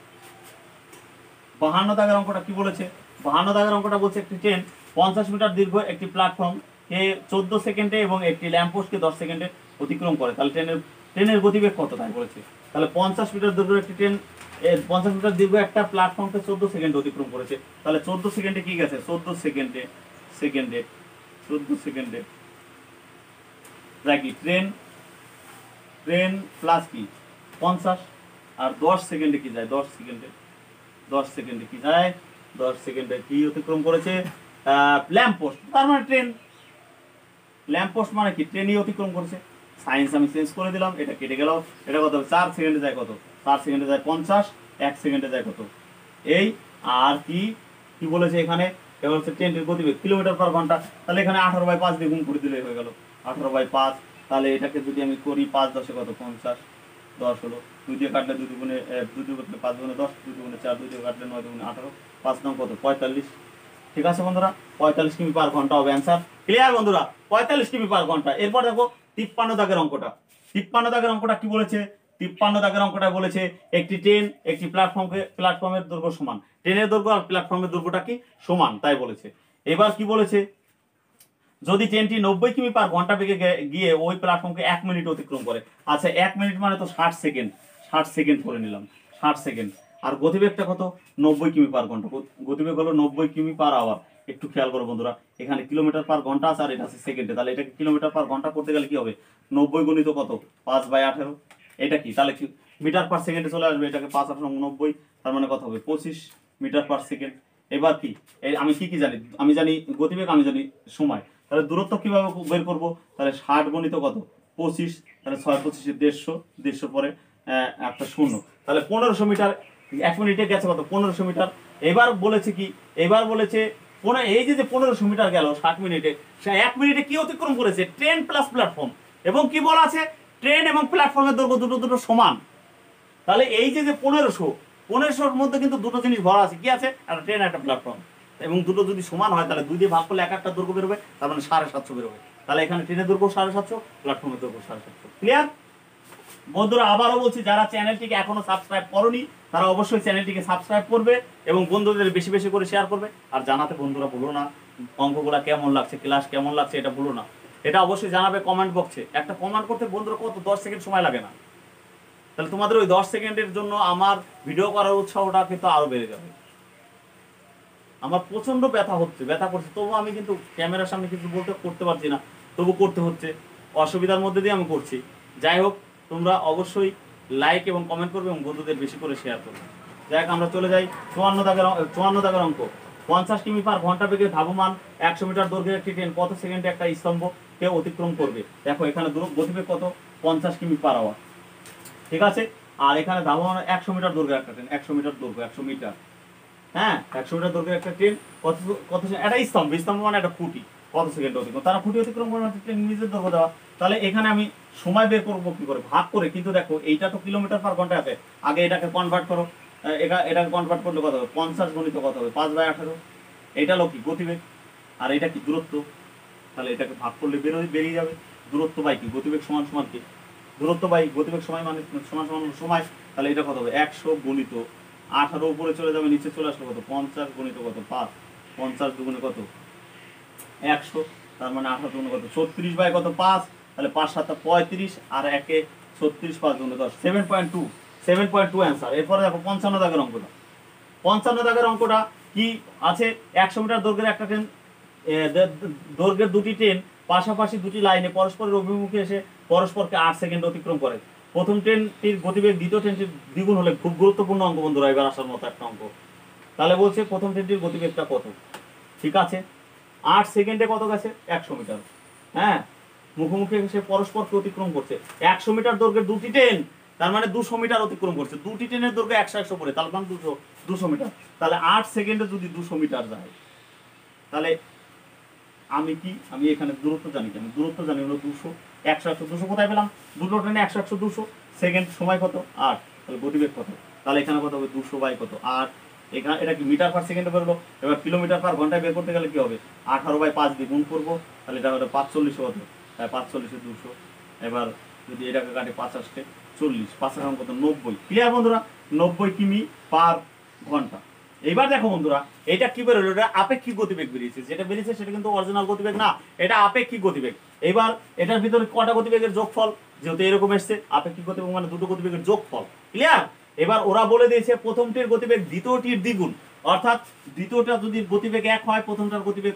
[SPEAKER 1] 52 দাগের অঙ্কটা কি বলেছে? 52 দাগের অঙ্কটা বলছে একটি ট্রেন 50 মিটার দীর্ঘ একটি প্ল্যাটফর্ম কে 14 সেকেন্ডে এবং একটি ল্যাম্পপোস্টকে 10 সেকেন্ডে অতিক্রম করে। তাহলে ট্রেনের গতিবেগ কত তাই বলেছে। তাহলে 50 মিটার দীর্ঘ একটি ট্রেন 50 মিটার দীর্ঘ একটা প্ল্যাটফর্মকে 14 সেকেন্ডে অতিক্রম করেছে। তাহলে 14 সেকেন্ডে কি গেছে? 14 সেকেন্ডে 14 সেকেন্ডে কি ট্রেন প্লাস কি 50 আর 10 সেকেন্ডে কি যায়? 10 সেকেন্ডে কি যায়? 10 সেকেন্ডে কি অতিক্রম করেছে? ল্যাম্পপোস্ট। তার মানে ট্রেন। ল্যাম্পপোস্ট মানে কি? ট্রেনই অতিক্রম করেছে। সায়েন্স আমি চেঞ্জ করে দিলাম, এটা কেটে গেল। এটা কত হবে? 4 সেকেন্ডে যায় কত? 4 সেকেন্ডে যায় 50, 1 সেকেন্ডে যায় কত? এই আর কি কি বলেছে এখানে? এবার হচ্ছে ট্রেনের গতিবেগ কিলোমিটার পার ঘন্টা। তাহলে এখানে 18/5 দিয়ে গুণ করে দিলেই হয়ে গেল। 18/5। তাহলে এটাকে যদি আমি করি 5 10 কত? 50, 10 হলো। 2 দিয়ে কাটলে 2 দুগুণে 2 দিয়ে কাটলে 5 দুগুণে 10, 2 দুগুণে 4, 2 দিয়ে কাটলে 9 দুগুণে 18, 5 9 কত? 45। ঠিক আছে বন্ধুরা, 45 কিমি পার ঘন্টা হবে অ্যান্সার। ক্লিয়ার বন্ধুরা? 45 কিমি পার ঘন্টা। এরপর দেখো 53 দাগের অঙ্কটা। 53 দাগের অঙ্কটা কি বলেছে? 53 দাগের অঙ্কটা বলেছে একটি ট্রেন একটি প্ল্যাটফর্মের দৈর্ঘ্য সমান। ট্রেনের দৈর্ঘ্য আর প্ল্যাটফর্মের দৈর্ঘ্যটা কি সমান তাই বলেছে। এবার কি বলেছে? যদি ট্রেনটি 90 কিমি পার ঘন্টা বেগে গিয়ে ওই প্ল্যাটফর্মকে 1 মিনিট অতিক্রম করে। আচ্ছা 1 মিনিট মানে তো 60 সেকেন্ড। 60 সেকেন্ড করে নিলাম, 60 সেকেন্ড। আর গতিবেগটা কত? 90 কিমি পার ঘন্টা। গতিবেগ হলো 90 কিমি পার আওয়ার। একটু খেয়াল করো বন্ধুরা, এখানে কিলোমিটার পার ঘন্টা আছে আর এটা আছে সেকেন্ডে। তাহলে এটাকে কিলোমিটার পার ঘন্টা করতে গেলে কি হবে? 90 গুণিত কত? 5/18। এটা কি? তাহলে কি মিটার পার সেকেন্ডে চলে আসবে। এটাকে 5 8 90, তার মানে কত হবে? 25 মিটার পার সেকেন্ড। এবার কি আমি কি জানি? আমি জানি গতিবেগ, আমি জানি সময়। তাহলে দূরত্ব কিভাবে বের করব? তাহলে 60 গুণিত কত? 25। তাহলে 6 25 150, 150 পরে একটা শূন্য। তাহলে 1500 মিটার। 1 মিনিটে গেছে কত? 1500 মিটার। এবার বলেছে কি? এবার বলেছে এই যে 1500 মিটার গেল 60 মিনিটে, সে 1 মিনিটে কি অতিক্রম করেছে? Train plus platform. এবং কি বলা আছে? ট্রেন এবং প্ল্যাটফর্মের দৈর্ঘ্য দুটো সমান। তাহলে এই যে 1500-র মধ্যে কিন্তু দুটো জিনিস ভরা আছে। কি আছে? একটা ট্রেন, একটা প্ল্যাটফর্ম। এবং দুটো যদি সমান হয় তাহলে 2 দিয়ে ভাগ করলে এক একটা দৈর্ঘ্য বেরোবে, তার মানে 750 বেরোবে। তাহলে এখানে ট্রেনের দৈর্ঘ্য 750, প্ল্যাটফর্মের দৈর্ঘ্য 750। ক্লিয়ার বন্ধুরা? আবারও বলছি, যারা চ্যানেলটিকে এখনো সাবস্ক্রাইব করোনি তারা অবশ্যই চ্যানেলটিকে সাবস্ক্রাইব করবে এবং বন্ধুদের বেশি বেশি করে শেয়ার করবে। আর জানাতে বন্ধুরা ভুলো না অঙ্কগুলা কেমন লাগছে, ক্লাস কেমন লাগছে, এটা ভুলো না। এটা অবশ্যই জানাবে কমেন্ট বক্সে। একটা কমেন্ট করতে বন্ধুরা কত 10 সেকেন্ড সময় লাগে না। তাহলে তোমাদের ওই 10 সেকেন্ডের জন্য আমার ভিডিও করার উৎসাহটা কিন্তু আরো বেড়ে যাবে। আমার প্রচন্ড ব্যথা করছে, তবু আমি কিন্তু ক্যামেরার সামনে কিছু করতে পারছি না, তবু করতে হচ্ছে। অসুবিধার মধ্যে দিয়ে আমি করছি। যাই হোক, তোমরা অবশ্যই লাইক এবং কমেন্ট করবে এবং বন্ধুদের বেশি করে শেয়ার করবে। যাই হোক, আমরা চলে যাই 54 দাগের অঙ্ক। 50 কিমি পার ঘন্টা বেগে ধাবমান 100 মিটার দৈর্ঘ্যের একটি ট্রেন কত সেকেন্ডে একটা স্তম্ভকে অতিক্রম করবে? দেখো এখানে গতিবেগ কত? 50 কিমি পার আওয়ার। ঠিক আছে। আর এখানে ধাবমান 100 মিটার দৈর্ঘ্যের একটা ট্রেন, 100 মিটার দৈর্ঘ্য, 100 মিটার। হ্যাঁ, 100 মিটার দৈর্ঘ্যের একটা ট্রেন কত একটা স্তম্ভ মানে একটা খুঁটি, কত সেকেন্ড অতিক্রম? তারা খুঁটি অতিক্রম করে ট্রেন নিজের দৈর্ঘ্য দেওয়া। তাহলে এখানে আমি সময় বের করবো কি করে? ভাগ করে। কিন্তু দেখো এইটা তো কিলোমিটার পার ঘন্টা আছে, আগে এটাকে কনভার্ট করো। এটাকে কনভার্ট করলে কত হবে? 50 গুণিত কত হবে? 5/18। এটা হলো কি? গতিবেগ। আর এটা কি? দূরত্ব। তাহলে এটাকে ভাগ করলে বেরিয়ে যাবে দূরত্ব বাই কি? গতিবেগ সমান সমান কি? দূরত্ব বাই গতিবেগ সময় মানে সমান সমান সময়। তাহলে এটা কত হবে? 100 গুণিত 18 উপরে চলে যাবে, নিচে চলে আসলো কত? 50 গুণিত কত? 5। 50 দুগুণে কত? 100। তার মানে 18 দুগুণে কত? 36 বাই কত? 5। তাহলে 5 7 35 আর 1 36, 5 দুগুণে 10, 7.2 অ্যান্সার। এরপরে দেখো 55 দাগের অঙ্কটা। 55 দাগের অঙ্কটা কি আছে? 100 মিটার দৈর্ঘ্যের একটা ট্রেন, দৈর্ঘ্যের দুটি ট্রেন পাশাপাশি দুটি লাইনে পরস্পরের অভিমুখে এসে পরস্পরকে 8 সেকেন্ড অতিক্রম করে। প্রথম ট্রেনটির গতিবেগ দ্বিতীয় ট্রেনটির দ্বিগুণ হলে, খুব গুরুত্বপূর্ণ অঙ্ক বন্ধুরা, এবার আসার মতো একটা অঙ্ক। তাহলে বলছে প্রথম ট্রেনটির গতিবেগটা কত? ঠিক আছে, 8 সেকেন্ডে কত গেছে? 100 মিটার। হ্যাঁ, মুখোমুখি এসে পরস্পরকে অতিক্রম করছে। 100 মিটার দৈর্ঘ্যের দুটি ট্রেন, তার মানে 200 মিটার অতিক্রম করছে। দুটি ট্রেনের দৈর্ঘ্য 100 করে, তার মানে 200 মিটার। তাহলে 8 সেকেন্ডে যদি 200 মিটার যায়, তাহলে আমি এখানে দূরত্ব জানি। আমি দূরত্ব জানি হলো 200, 100 100 200 কোথায় পেলাম? দুটো ট্রেনে 100 100 200 সেকেন্ড, সময় কত? 8। তাহলে গতিবেগ কত? তাহলে এখানে কত হবে? 200 বাই কত? 8 এখানে এটা কি মিটার পার সেকেন্ডে বেরোলো। এবার কিলোমিটার পার ঘন্টায় বের করতে গেলে কি হবে, 18/5 দিয়ে গুণ করবো, তাহলে এটা হলো 540 হতো, তাই 540 200। এবার যদি এটাকে কাটে 50 40, 5 কত 90। ক্লিয়ার বন্ধুরা, 90 কিমি পার ঘন্টা। এইবার দেখো বন্ধুরা, এটা কি বেরোলো, এটা আপেক্ষিক গতিবেগ বেরিয়েছে। যেটা বেরিয়েছে সেটা কিন্তু অরিজিনাল গতিবেগ না, এটা আপেক্ষিক গতিবেগ। এবার এটার ভিতরে কটা গতিবেগের যোগফল, যেহেতু এরকম এসছে, আপেক্ষিক গতিবেগ মানে দুটো গতিবেগের যোগফল। ক্লিয়ার। এবার ওরা বলে দিয়েছে প্রথমটির গতিবেগ দ্বিতীয়টির দ্বিগুণ, অর্থাৎ দ্বিতীয়টা যদি গতিবেগ 1 হয়, প্রথমটার গতিবেগ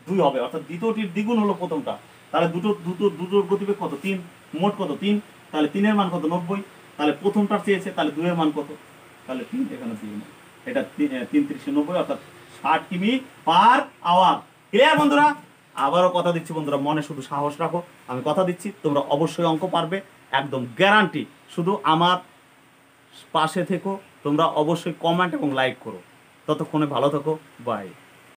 [SPEAKER 1] 2 হবে, অর্থাৎ দ্বিতীয়টির দ্বিগুণ হলো প্রথমটা। তাহলে দুটোর গতিবেগ কত, 3, মোট কত 3, তাহলে 3 এর মান কত 90, তাহলে প্রথমটার চেয়েছে, তাহলে 2 এর মান কত, তাহলে 3 এখানে দিয়ে না, এটা 3 3 90, অর্থাৎ 60 কিমি পার আওয়ার। ক্লিয়ার বন্ধুরা। আবারও কথা দিচ্ছি বন্ধুরা, মনে শুধু সাহস রাখো, আমি কথা দিচ্ছি তোমরা অবশ্যই অঙ্ক পারবে, একদম গ্যারান্টি। শুধু আমার পাশে থেকো, তোমরা অবশ্যই কমেন্ট এবং লাইক করো। ততক্ষণে ভালো থাকো, বাই।